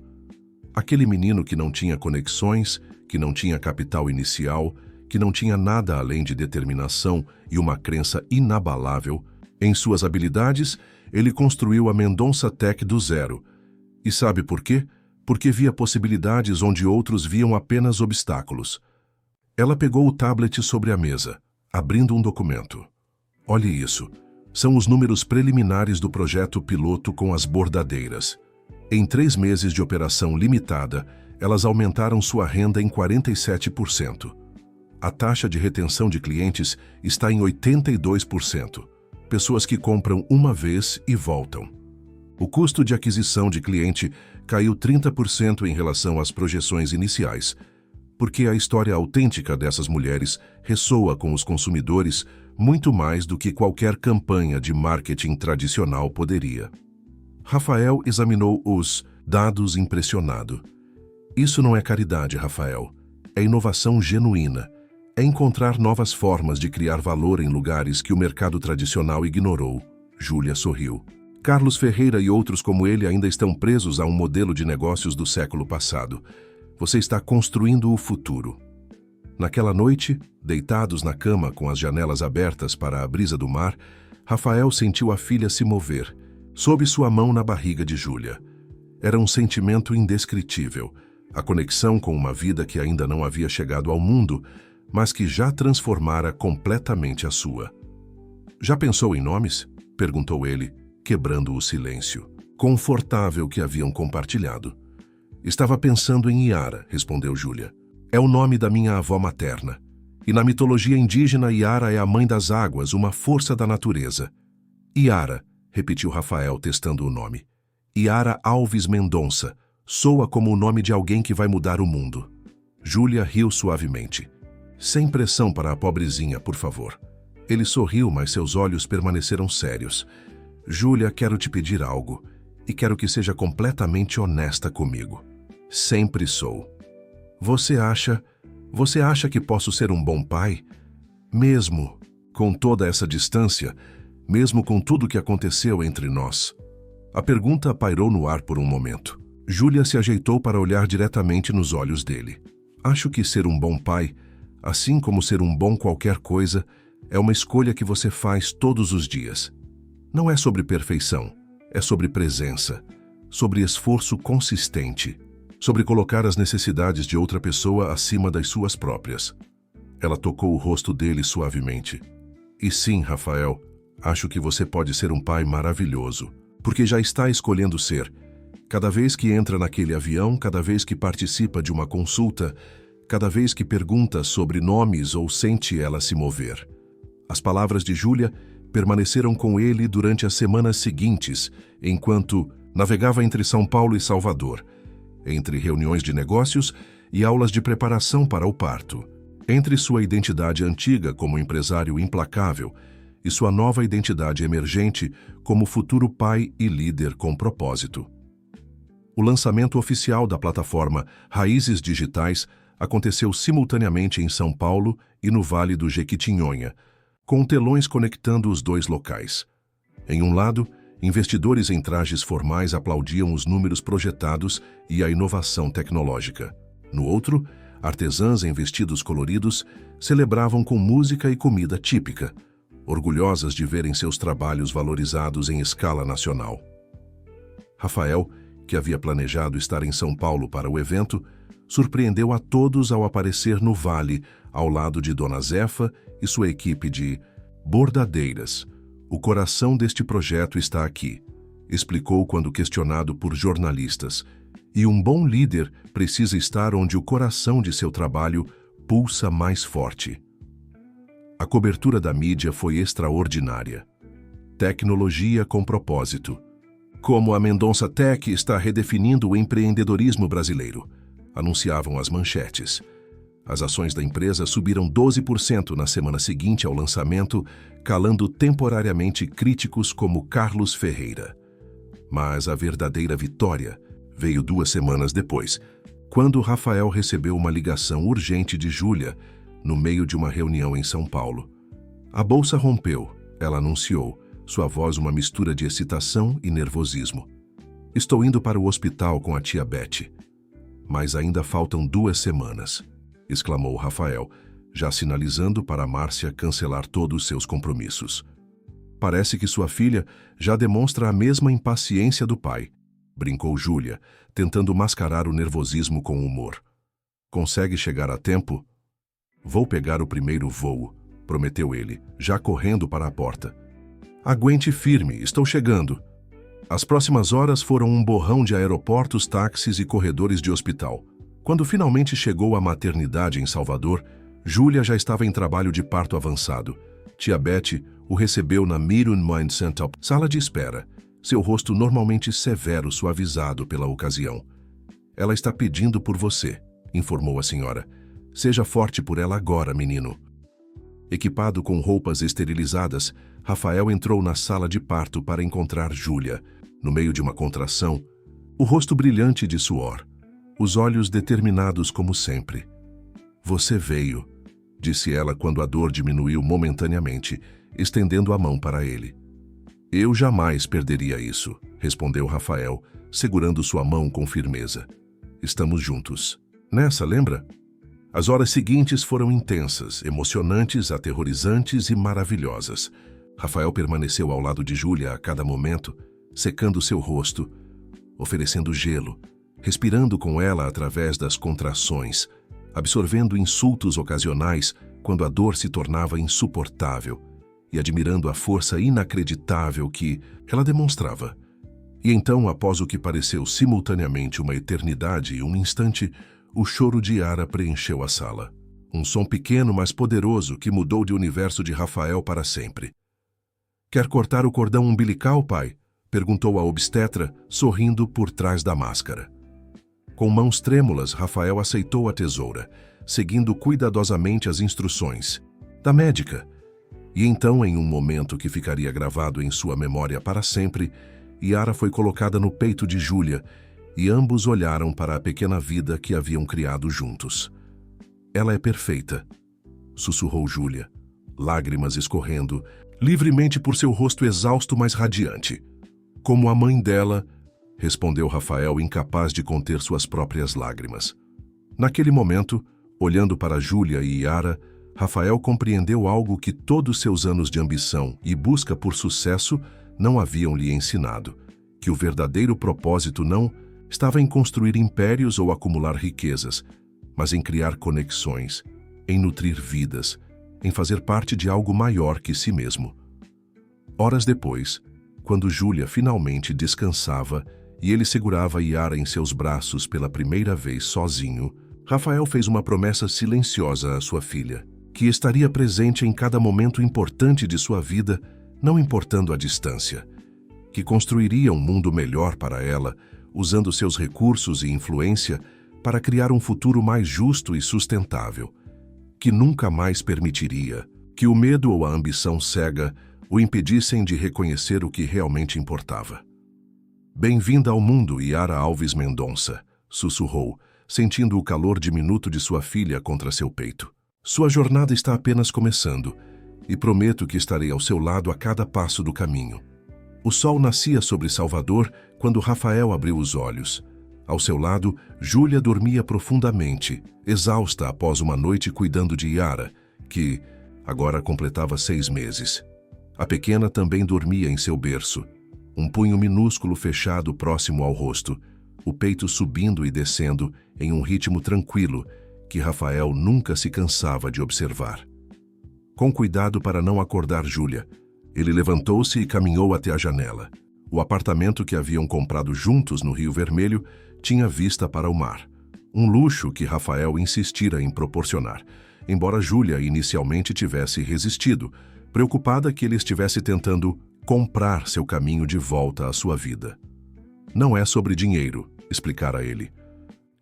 Aquele menino que não tinha conexões, que não tinha capital inicial, que não tinha nada além de determinação e uma crença inabalável em suas habilidades, ele construiu a Mendonça Tech do zero. E sabe por quê? Porque via possibilidades onde outros viam apenas obstáculos. Ela pegou o tablet sobre a mesa, abrindo um documento. "Olhe isso. São os números preliminares do projeto piloto com as bordadeiras. Em 3 meses de operação limitada, elas aumentaram sua renda em 47%. A taxa de retenção de clientes está em 82%. Pessoas que compram uma vez e voltam. O custo de aquisição de cliente caiu 30% em relação às projeções iniciais, porque a história autêntica dessas mulheres ressoa com os consumidores muito mais do que qualquer campanha de marketing tradicional poderia." Rafael examinou os dados impressionado. "Isso não é caridade, Rafael. É inovação genuína. É encontrar novas formas de criar valor em lugares que o mercado tradicional ignorou." Júlia sorriu. "Carlos Ferreira e outros como ele ainda estão presos a um modelo de negócios do século passado. Você está construindo o futuro." Naquela noite, deitados na cama com as janelas abertas para a brisa do mar, Rafael sentiu a filha se mover, sob sua mão na barriga de Júlia. Era um sentimento indescritível, a conexão com uma vida que ainda não havia chegado ao mundo, mas que já transformara completamente a sua. "Já pensou em nomes?" perguntou ele, quebrando o silêncio confortável que haviam compartilhado. "Estava pensando em Iara", respondeu Júlia. "É o nome da minha avó materna. E na mitologia indígena, Iara é a mãe das águas, uma força da natureza." "Iara", repetiu Rafael, testando o nome. "Iara Alves Mendonça. Soa como o nome de alguém que vai mudar o mundo." Júlia riu suavemente. "Sem pressão para a pobrezinha, por favor." Ele sorriu, mas seus olhos permaneceram sérios. "Júlia, quero te pedir algo, e quero que seja completamente honesta comigo." "Sempre sou." Você acha que posso ser um bom pai? Mesmo com toda essa distância, mesmo com tudo que aconteceu entre nós?" A pergunta pairou no ar por um momento. Júlia se ajeitou para olhar diretamente nos olhos dele. Acho que ser um bom pai, assim como ser um bom qualquer coisa, é uma escolha que você faz todos os dias. Não é sobre perfeição, é sobre presença, sobre esforço consistente, sobre colocar as necessidades de outra pessoa acima das suas próprias. Ela tocou o rosto dele suavemente. E sim, Rafael, acho que você pode ser um pai maravilhoso, porque já está escolhendo ser. Cada vez que entra naquele avião, cada vez que participa de uma consulta, cada vez que pergunta sobre nomes ou sente ela se mover. As palavras de Júlia permaneceram com ele durante as semanas seguintes, enquanto navegava entre São Paulo e Salvador, entre reuniões de negócios e aulas de preparação para o parto, entre sua identidade antiga como empresário implacável e sua nova identidade emergente como futuro pai e líder com propósito. O lançamento oficial da plataforma Raízes Digitais aconteceu simultaneamente em São Paulo e no Vale do Jequitinhonha, com telões conectando os dois locais. Em um lado, investidores em trajes formais aplaudiam os números projetados e a inovação tecnológica. No outro, artesãs em vestidos coloridos celebravam com música e comida típica, orgulhosas de verem seus trabalhos valorizados em escala nacional. Rafael, que havia planejado estar em São Paulo para o evento, surpreendeu a todos ao aparecer no Vale, ao lado de Dona Zefa e sua equipe de bordadeiras. O coração deste projeto está aqui, explicou quando questionado por jornalistas. E um bom líder precisa estar onde o coração de seu trabalho pulsa mais forte. A cobertura da mídia foi extraordinária. Tecnologia com propósito. Como a Mendonça Tech está redefinindo o empreendedorismo brasileiro, anunciavam as manchetes. As ações da empresa subiram 12% na semana seguinte ao lançamento, calando temporariamente críticos como Carlos Ferreira. Mas a verdadeira vitória veio 2 semanas depois, quando Rafael recebeu uma ligação urgente de Júlia, no meio de uma reunião em São Paulo. A bolsa rompeu, ela anunciou, sua voz uma mistura de excitação e nervosismo. Estou indo para o hospital com a tia Beth. Mas ainda faltam 2 semanas, exclamou Rafael, já sinalizando para Márcia cancelar todos os seus compromissos. Parece que sua filha já demonstra a mesma impaciência do pai, brincou Júlia, tentando mascarar o nervosismo com humor. Consegue chegar a tempo? Vou pegar o primeiro voo, prometeu ele, já correndo para a porta. Aguente firme, estou chegando. As próximas horas foram um borrão de aeroportos, táxis e corredores de hospital. Quando finalmente chegou à maternidade em Salvador, Júlia já estava em trabalho de parto avançado. Tia Beth o recebeu na Mirun Mind Center, sala de espera, seu rosto normalmente severo suavizado pela ocasião. Ela está pedindo por você, informou a senhora. Seja forte por ela agora, menino. Equipado com roupas esterilizadas, Rafael entrou na sala de parto para encontrar Júlia, no meio de uma contração, o rosto brilhante de suor, os olhos determinados como sempre. Você veio, disse ela quando a dor diminuiu momentaneamente, estendendo a mão para ele. Eu jamais perderia isso, respondeu Rafael, segurando sua mão com firmeza. Estamos juntos. Nessa, lembra? As horas seguintes foram intensas, emocionantes, aterrorizantes e maravilhosas. Rafael permaneceu ao lado de Júlia a cada momento, secando seu rosto, oferecendo gelo, respirando com ela através das contrações, absorvendo insultos ocasionais quando a dor se tornava insuportável e admirando a força inacreditável que ela demonstrava. E então, após o que pareceu simultaneamente uma eternidade e um instante, o choro de Yara preencheu a sala. Um som pequeno, mas poderoso, que mudou de universo de Rafael para sempre. Quer cortar o cordão umbilical, pai? Perguntou a obstetra, sorrindo por trás da máscara. Com mãos trêmulas, Rafael aceitou a tesoura, seguindo cuidadosamente as instruções da médica. E então, em um momento que ficaria gravado em sua memória para sempre, Yara foi colocada no peito de Júlia, e ambos olharam para a pequena vida que haviam criado juntos. Ela é perfeita, sussurrou Júlia, lágrimas escorrendo, livremente por seu rosto exausto mas radiante. Como a mãe dela, respondeu Rafael, incapaz de conter suas próprias lágrimas. Naquele momento, Olhando para Júlia e Yara, Rafael compreendeu algo que todos seus anos de ambição e busca por sucesso não haviam lhe ensinado, que o verdadeiro propósito não estava em construir impérios ou acumular riquezas, mas em criar conexões, em nutrir vidas, em fazer parte de algo maior que si mesmo. Horas depois, quando Júlia finalmente descansava e ele segurava Yara em seus braços pela primeira vez sozinho, Rafael fez uma promessa silenciosa à sua filha, que estaria presente em cada momento importante de sua vida, não importando a distância, que construiria um mundo melhor para ela, usando seus recursos e influência para criar um futuro mais justo e sustentável, que nunca mais permitiria que o medo ou a ambição cega o impedissem de reconhecer o que realmente importava. "Bem-vinda ao mundo, Yara Alves Mendonça", sussurrou, sentindo o calor diminuto de sua filha contra seu peito. "Sua jornada está apenas começando, e prometo que estarei ao seu lado a cada passo do caminho." O sol nascia sobre Salvador quando Rafael abriu os olhos. Ao seu lado, Júlia dormia profundamente, exausta após uma noite cuidando de Yara, que agora completava 6 meses. A pequena também dormia em seu berço, um punho minúsculo fechado próximo ao rosto, o peito subindo e descendo em um ritmo tranquilo que Rafael nunca se cansava de observar. Com cuidado para não acordar Júlia, ele levantou-se e caminhou até a janela. O apartamento que haviam comprado juntos no Rio Vermelho tinha vista para o mar, um luxo que Rafael insistira em proporcionar, embora Júlia inicialmente tivesse resistido, preocupada que ele estivesse tentando comprar seu caminho de volta à sua vida. "Não é sobre dinheiro", explicara ele.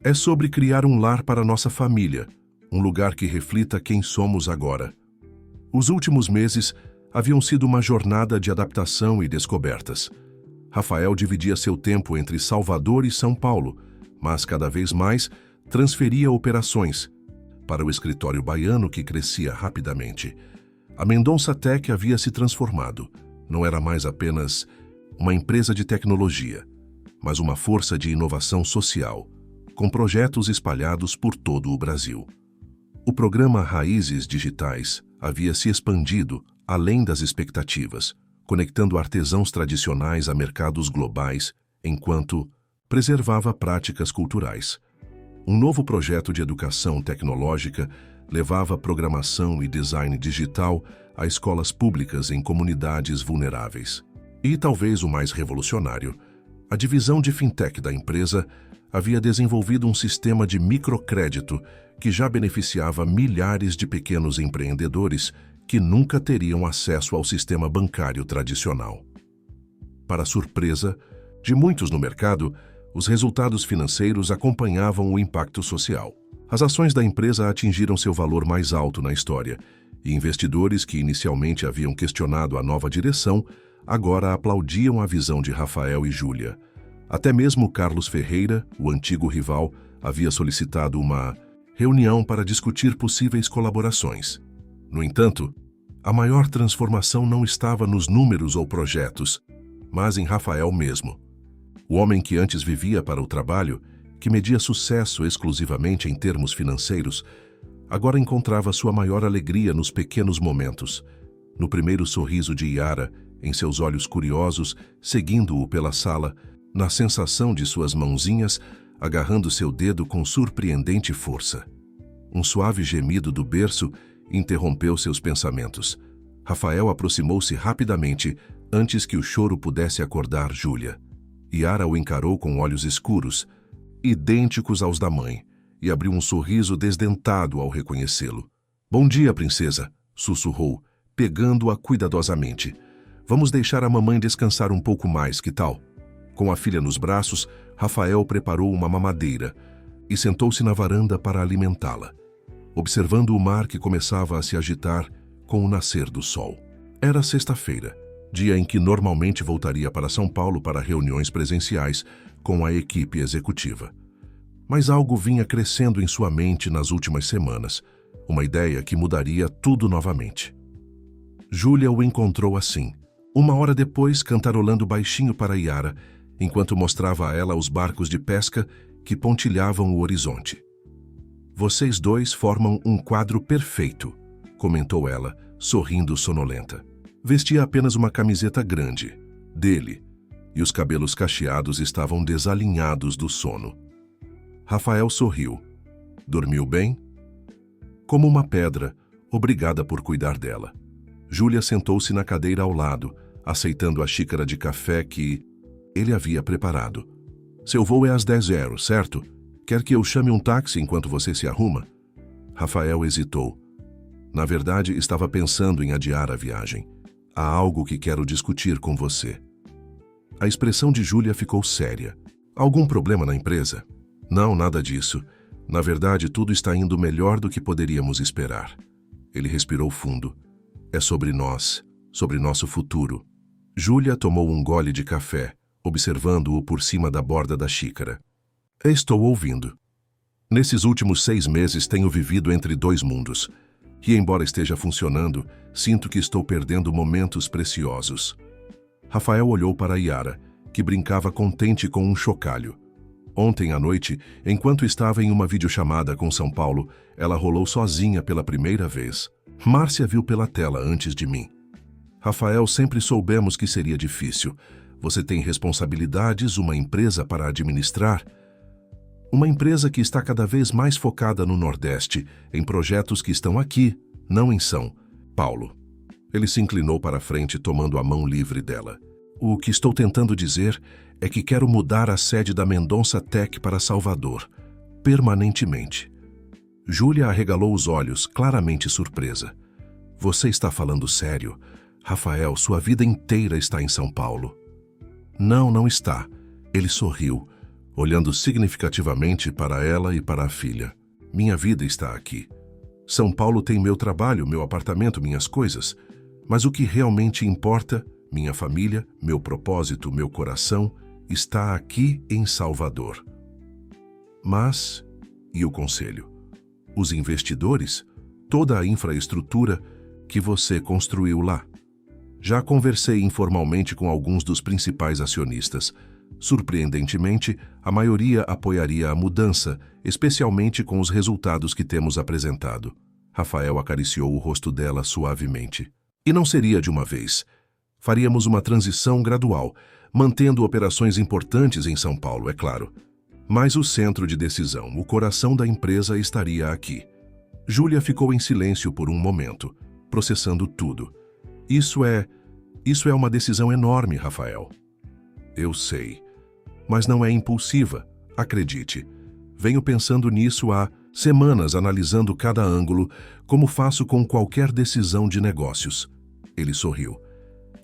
"É sobre criar um lar para nossa família, um lugar que reflita quem somos agora." Os últimos meses haviam sido uma jornada de adaptação e descobertas. Rafael dividia seu tempo entre Salvador e São Paulo, mas cada vez mais transferia operações para o escritório baiano que crescia rapidamente. A Mendonça Tech havia se transformado. Não era mais apenas uma empresa de tecnologia, mas uma força de inovação social, com projetos espalhados por todo o Brasil. O programa Raízes Digitais havia se expandido além das expectativas, conectando artesãos tradicionais a mercados globais, enquanto preservava práticas culturais. Um novo projeto de educação tecnológica levava programação e design digital a escolas públicas em comunidades vulneráveis. E talvez o mais revolucionário, a divisão de fintech da empresa havia desenvolvido um sistema de microcrédito que já beneficiava milhares de pequenos empreendedores que nunca teriam acesso ao sistema bancário tradicional. Para surpresa de muitos no mercado, os resultados financeiros acompanhavam o impacto social. As ações da empresa atingiram seu valor mais alto na história, e investidores que inicialmente haviam questionado a nova direção agora aplaudiam a visão de Rafael e Júlia. Até mesmo Carlos Ferreira, o antigo rival, havia solicitado uma reunião para discutir possíveis colaborações. No entanto, a maior transformação não estava nos números ou projetos, mas em Rafael mesmo. O homem que antes vivia para o trabalho, que media sucesso exclusivamente em termos financeiros, agora encontrava sua maior alegria nos pequenos momentos, no primeiro sorriso de Yara, em seus olhos curiosos, seguindo-o pela sala, na sensação de suas mãozinhas agarrando seu dedo com surpreendente força. Um suave gemido do berço interrompeu seus pensamentos. Rafael aproximou-se rapidamente antes que o choro pudesse acordar Júlia. Yara o encarou com olhos escuros, idênticos aos da mãe, e abriu um sorriso desdentado ao reconhecê-lo. "Bom dia, princesa", sussurrou, pegando-a cuidadosamente. "Vamos deixar a mamãe descansar um pouco mais, que tal?" Com a filha nos braços, Rafael preparou uma mamadeira e sentou-se na varanda para alimentá-la, observando o mar que começava a se agitar com o nascer do sol. Era sexta-feira, dia em que normalmente voltaria para São Paulo para reuniões presenciais com a equipe executiva. Mas algo vinha crescendo em sua mente nas últimas semanas, uma ideia que mudaria tudo novamente. Júlia o encontrou assim, uma hora depois cantarolando baixinho para Yara, enquanto mostrava a ela os barcos de pesca que pontilhavam o horizonte. Vocês dois formam um quadro perfeito, comentou ela, sorrindo sonolenta. Vestia apenas uma camiseta grande, dele, e os cabelos cacheados estavam desalinhados do sono. Rafael sorriu. Dormiu bem? Como uma pedra, obrigada por cuidar dela. Júlia sentou-se na cadeira ao lado, aceitando a xícara de café que ele havia preparado. Seu voo é às 10h, certo? Quer que eu chame um táxi enquanto você se arruma? Rafael hesitou. Na verdade, estava pensando em adiar a viagem. Há algo que quero discutir com você. A expressão de Júlia ficou séria. Algum problema na empresa? Não, nada disso. Na verdade, tudo está indo melhor do que poderíamos esperar. Ele respirou fundo. É sobre nós, sobre nosso futuro. Júlia tomou um gole de café, observando-o por cima da borda da xícara. Estou ouvindo. Nesses últimos 6 meses tenho vivido entre dois mundos. E embora esteja funcionando, sinto que estou perdendo momentos preciosos. Rafael olhou para Yara, que brincava contente com um chocalho. Ontem à noite, enquanto estava em uma videochamada com São Paulo, ela rolou sozinha pela primeira vez. Márcia viu pela tela antes de mim. Rafael, sempre soubemos que seria difícil. Você tem responsabilidades, uma empresa para administrar. Uma empresa que está cada vez mais focada no Nordeste, em projetos que estão aqui, não em São Paulo. Ele se inclinou para a frente, tomando a mão livre dela. O que estou tentando dizer é que quero mudar a sede da Mendonça Tech para Salvador, permanentemente. Júlia arregalou os olhos, claramente surpresa. Você está falando sério? Rafael, sua vida inteira está em São Paulo. Não, não está. Ele sorriu, olhando significativamente para ela e para a filha. Minha vida está aqui. São Paulo tem meu trabalho, meu apartamento, minhas coisas. Mas o que realmente importa, minha família, meu propósito, meu coração, está aqui em Salvador. Mas, e o conselho? Os investidores, toda a infraestrutura que você construiu lá. Já conversei informalmente com alguns dos principais acionistas. Surpreendentemente, a maioria apoiaria a mudança, especialmente com os resultados que temos apresentado. Rafael acariciou o rosto dela suavemente. E não seria de uma vez. Faríamos uma transição gradual, mantendo operações importantes em São Paulo, é claro. Mas o centro de decisão, o coração da empresa, estaria aqui. Júlia ficou em silêncio por um momento, processando tudo. Isso é uma decisão enorme, Rafael. Eu sei, mas não é impulsiva, acredite. Venho pensando nisso há semanas, analisando cada ângulo, como faço com qualquer decisão de negócios. Ele sorriu.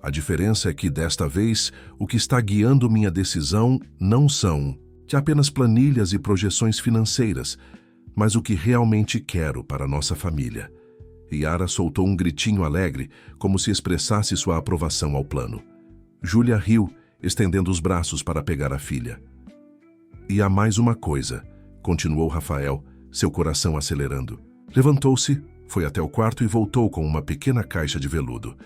A diferença é que, desta vez, o que está guiando minha decisão não são apenas planilhas e projeções financeiras, mas o que realmente quero para nossa família. Yara soltou um gritinho alegre, como se expressasse sua aprovação ao plano. Júlia riu, estendendo os braços para pegar a filha. E há mais uma coisa, continuou Rafael, seu coração acelerando. Levantou-se, foi até o quarto e voltou com uma pequena caixa de veludo.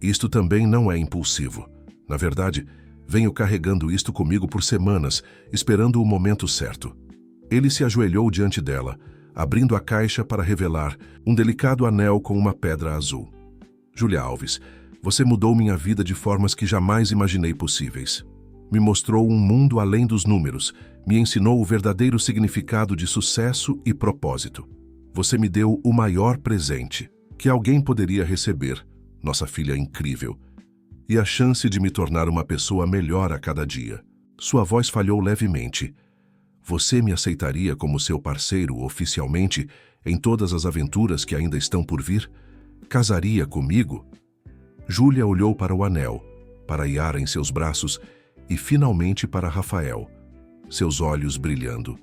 Isto também não é impulsivo. Na verdade, venho carregando isto comigo por semanas, esperando o momento certo. Ele se ajoelhou diante dela, abrindo a caixa para revelar um delicado anel com uma pedra azul. Júlia Alves, você mudou minha vida de formas que jamais imaginei possíveis. Me mostrou um mundo além dos números, me ensinou o verdadeiro significado de sucesso e propósito. Você me deu o maior presente que alguém poderia receber, nossa filha incrível, e a chance de me tornar uma pessoa melhor a cada dia. Sua voz falhou levemente. Você me aceitaria como seu parceiro oficialmente em todas as aventuras que ainda estão por vir? Casaria comigo? Júlia olhou para o anel, para Yara em seus braços e finalmente para Rafael, seus olhos brilhando,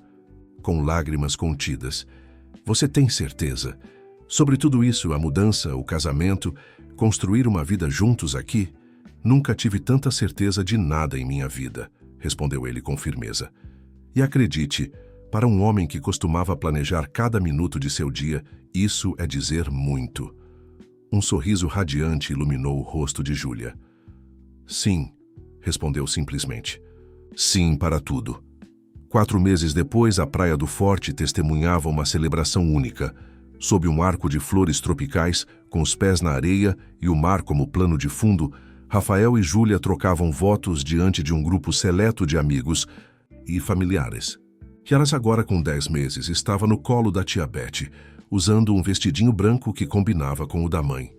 com lágrimas contidas. Você tem certeza? Sobre tudo isso, a mudança, o casamento, construir uma vida juntos aqui? Nunca tive tanta certeza de nada em minha vida, respondeu ele com firmeza. E acredite, para um homem que costumava planejar cada minuto de seu dia, isso é dizer muito. Um sorriso radiante iluminou o rosto de Júlia. Sim, respondeu simplesmente. Sim para tudo. 4 meses depois, a Praia do Forte testemunhava uma celebração única. Sob um arco de flores tropicais, com os pés na areia e o mar como plano de fundo, Rafael e Júlia trocavam votos diante de um grupo seleto de amigos e familiares. Kiara, agora com 10 meses, estava no colo da tia Beth, usando um vestidinho branco que combinava com o da mãe.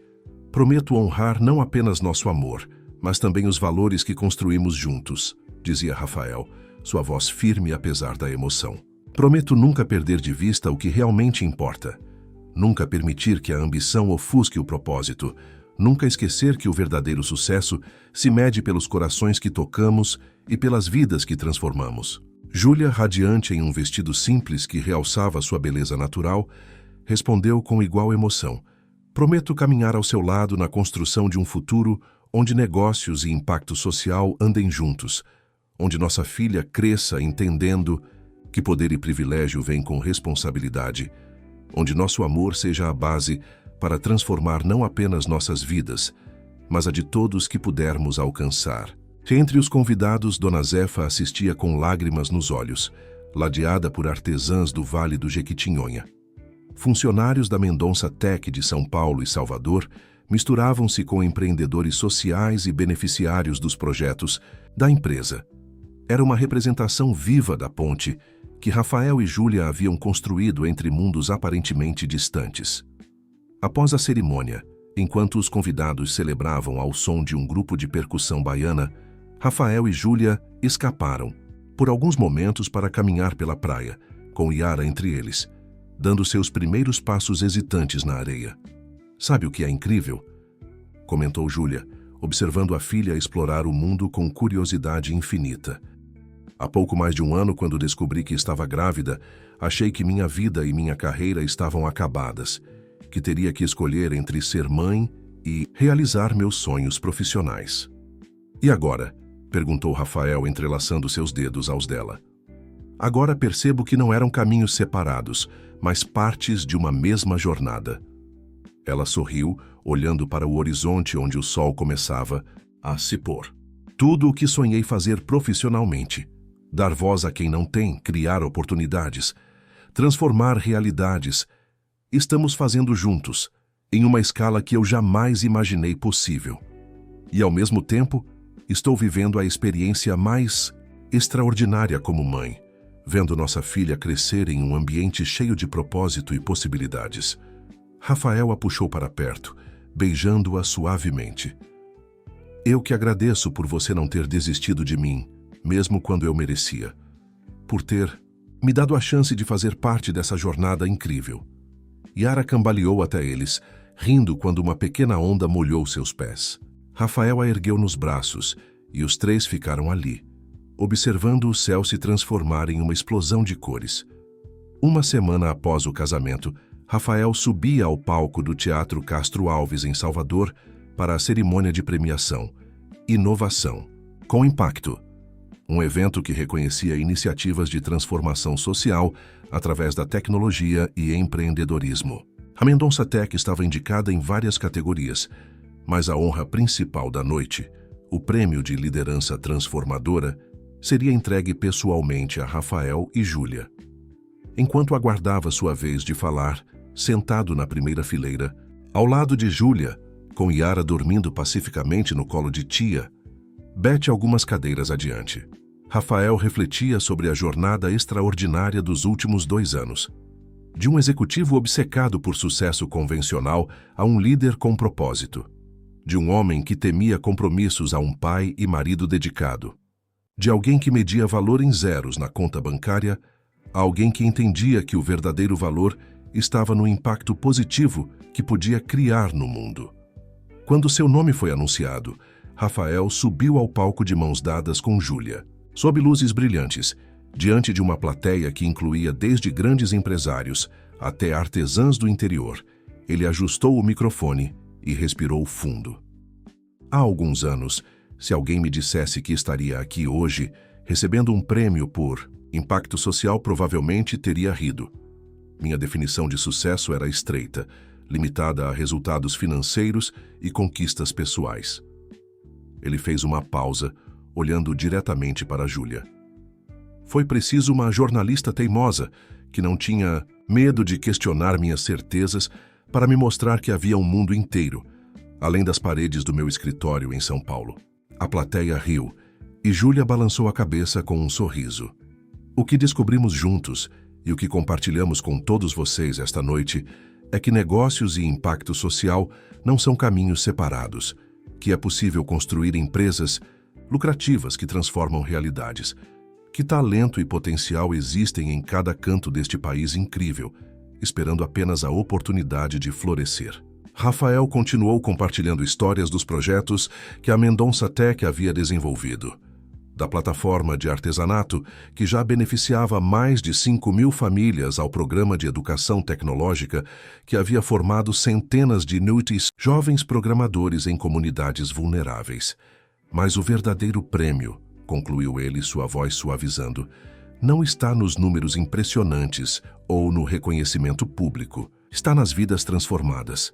Prometo honrar não apenas nosso amor, mas também os valores que construímos juntos, dizia Rafael, sua voz firme apesar da emoção. Prometo nunca perder de vista o que realmente importa. Nunca permitir que a ambição ofusque o propósito. Nunca esquecer que o verdadeiro sucesso se mede pelos corações que tocamos e pelas vidas que transformamos. Júlia, radiante em um vestido simples que realçava sua beleza natural, respondeu com igual emoção. Prometo caminhar ao seu lado na construção de um futuro onde negócios e impacto social andem juntos, onde nossa filha cresça entendendo que poder e privilégio vêm com responsabilidade, onde nosso amor seja a base para transformar não apenas nossas vidas, mas a de todos que pudermos alcançar. Entre os convidados, Dona Zefa assistia com lágrimas nos olhos, ladeada por artesãs do Vale do Jequitinhonha. Funcionários da Mendonça Tech de São Paulo e Salvador misturavam-se com empreendedores sociais e beneficiários dos projetos da empresa. Era uma representação viva da ponte que Rafael e Júlia haviam construído entre mundos aparentemente distantes. Após a cerimônia, enquanto os convidados celebravam ao som de um grupo de percussão baiana, Rafael e Júlia escaparam, por alguns momentos, para caminhar pela praia, com Yara entre eles, dando seus primeiros passos hesitantes na areia. Sabe o que é incrível? Comentou Júlia, observando a filha explorar o mundo com curiosidade infinita. Há pouco mais de um ano, quando descobri que estava grávida, achei que minha vida e minha carreira estavam acabadas, que teria que escolher entre ser mãe e realizar meus sonhos profissionais. E agora? Perguntou Rafael, entrelaçando seus dedos aos dela. Agora percebo que não eram caminhos separados, mas partes de uma mesma jornada. Ela sorriu, olhando para o horizonte onde o sol começava a se pôr. Tudo o que sonhei fazer profissionalmente. Dar voz a quem não tem, criar oportunidades, transformar realidades. Estamos fazendo juntos, em uma escala que eu jamais imaginei possível. E, ao mesmo tempo, estou vivendo a experiência mais extraordinária como mãe, vendo nossa filha crescer em um ambiente cheio de propósito e possibilidades. Rafael a puxou para perto, beijando-a suavemente. Eu que agradeço por você não ter desistido de mim, mesmo quando eu merecia. Por ter me dado a chance de fazer parte dessa jornada incrível. Yara cambaleou até eles, rindo quando uma pequena onda molhou seus pés. Rafael a ergueu nos braços e os três ficaram ali, observando o céu se transformar em uma explosão de cores. Uma semana após o casamento, Rafael subia ao palco do Teatro Castro Alves, em Salvador, para a cerimônia de premiação Inovação com Impacto, um evento que reconhecia iniciativas de transformação social através da tecnologia e empreendedorismo. A Mendonça Tech estava indicada em várias categorias, mas a honra principal da noite, o prêmio de liderança transformadora, seria entregue pessoalmente a Rafael e Júlia. Enquanto aguardava sua vez de falar, sentado na primeira fileira, ao lado de Júlia, com Yara dormindo pacificamente no colo de tia, Beth algumas cadeiras adiante. Rafael refletia sobre a jornada extraordinária dos últimos 2 anos. De um executivo obcecado por sucesso convencional a um líder com propósito. De um homem que temia compromissos a um pai e marido dedicado. De alguém que media valor em zeros na conta bancária a alguém que entendia que o verdadeiro valor estava no impacto positivo que podia criar no mundo. Quando seu nome foi anunciado, Rafael subiu ao palco de mãos dadas com Júlia, sob luzes brilhantes, diante de uma plateia que incluía desde grandes empresários até artesãs do interior. Ele ajustou o microfone e respirou fundo. Há alguns anos, se alguém me dissesse que estaria aqui hoje, recebendo um prêmio por impacto social, provavelmente teria rido. Minha definição de sucesso era estreita, limitada a resultados financeiros e conquistas pessoais. Ele fez uma pausa, olhando diretamente para Júlia. Foi preciso uma jornalista teimosa, que não tinha medo de questionar minhas certezas, para me mostrar que havia um mundo inteiro, além das paredes do meu escritório em São Paulo. A plateia riu, e Júlia balançou a cabeça com um sorriso. O que descobrimos juntos, e o que compartilhamos com todos vocês esta noite, é que negócios e impacto social não são caminhos separados, que é possível construir empresas lucrativas que transformam realidades, que talento e potencial existem em cada canto deste país incrível, esperando apenas a oportunidade de florescer. Rafael continuou compartilhando histórias dos projetos que a Mendonça Tech havia desenvolvido, da plataforma de artesanato que já beneficiava mais de 5.000 famílias ao programa de educação tecnológica que havia formado centenas de inúteis jovens programadores em comunidades vulneráveis. Mas o verdadeiro prêmio, concluiu ele, sua voz suavizando, não está nos números impressionantes ou no reconhecimento público. Está nas vidas transformadas,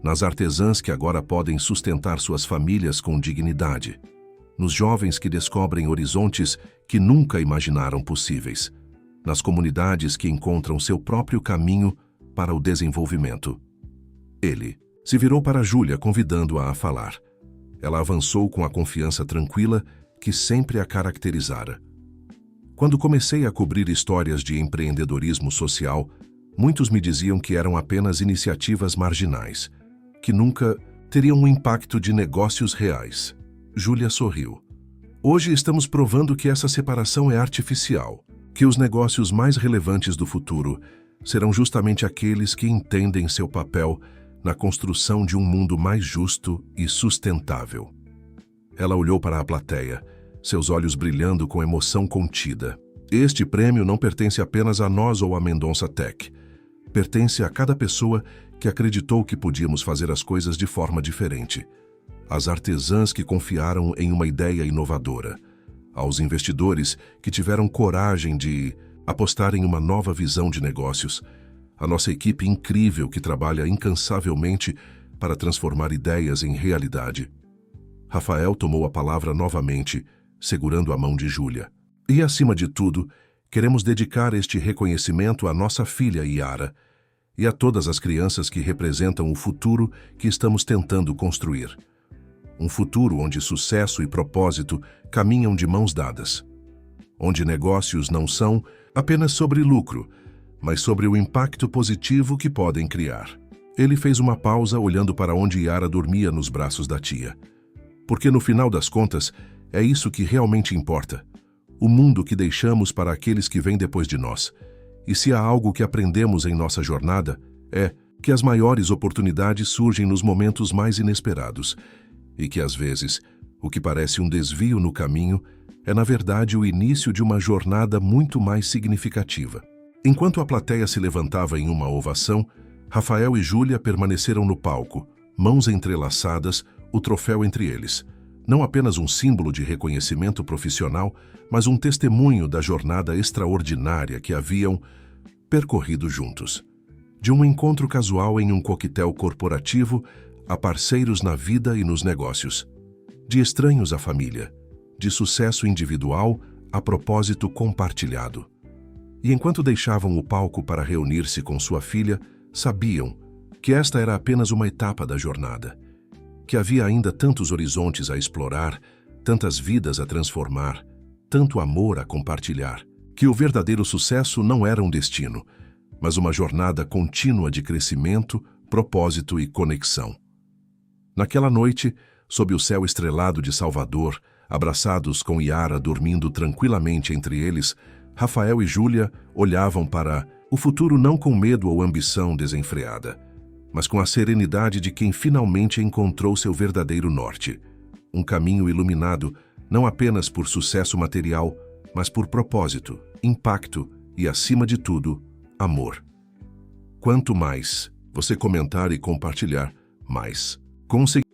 nas artesãs que agora podem sustentar suas famílias com dignidade, nos jovens que descobrem horizontes que nunca imaginaram possíveis, nas comunidades que encontram seu próprio caminho para o desenvolvimento. Ele se virou para Júlia, convidando-a a falar. Ela avançou com a confiança tranquila que sempre a caracterizara. Quando comecei a cobrir histórias de empreendedorismo social, muitos me diziam que eram apenas iniciativas marginais, que nunca teriam um impacto de negócios reais. Júlia sorriu. Hoje estamos provando que essa separação é artificial, que os negócios mais relevantes do futuro serão justamente aqueles que entendem seu papel na construção de um mundo mais justo e sustentável. Ela olhou para a plateia, seus olhos brilhando com emoção contida. Este prêmio não pertence apenas a nós ou à Mendonça Tech. Pertence a cada pessoa que acreditou que podíamos fazer as coisas de forma diferente. Às artesãs que confiaram em uma ideia inovadora, aos investidores que tiveram coragem de apostar em uma nova visão de negócios, a nossa equipe incrível que trabalha incansavelmente para transformar ideias em realidade. Rafael tomou a palavra novamente, segurando a mão de Júlia. E, acima de tudo, queremos dedicar este reconhecimento à nossa filha Yara e a todas as crianças que representam o futuro que estamos tentando construir. Um futuro onde sucesso e propósito caminham de mãos dadas. Onde negócios não são apenas sobre lucro, mas sobre o impacto positivo que podem criar. Ele fez uma pausa olhando para onde Yara dormia nos braços da tia. Porque no final das contas, é isso que realmente importa. O mundo que deixamos para aqueles que vêm depois de nós. E se há algo que aprendemos em nossa jornada, é que as maiores oportunidades surgem nos momentos mais inesperados. E que, às vezes, o que parece um desvio no caminho é, na verdade, o início de uma jornada muito mais significativa. Enquanto a plateia se levantava em uma ovação, Rafael e Júlia permaneceram no palco, mãos entrelaçadas, o troféu entre eles. Não apenas um símbolo de reconhecimento profissional, mas um testemunho da jornada extraordinária que haviam percorrido juntos. De um encontro casual em um coquetel corporativo, a parceiros na vida e nos negócios. De estranhos à família. De sucesso individual a propósito compartilhado. E enquanto deixavam o palco para reunir-se com sua filha, sabiam que esta era apenas uma etapa da jornada. Que havia ainda tantos horizontes a explorar, tantas vidas a transformar, tanto amor a compartilhar. Que o verdadeiro sucesso não era um destino, mas uma jornada contínua de crescimento, propósito e conexão. Naquela noite, sob o céu estrelado de Salvador, abraçados com Yara dormindo tranquilamente entre eles, Rafael e Júlia olhavam para o futuro não com medo ou ambição desenfreada, mas com a serenidade de quem finalmente encontrou seu verdadeiro norte. Um caminho iluminado não apenas por sucesso material, mas por propósito, impacto e, acima de tudo, amor. Quanto mais você comentar e compartilhar, mais conseguirá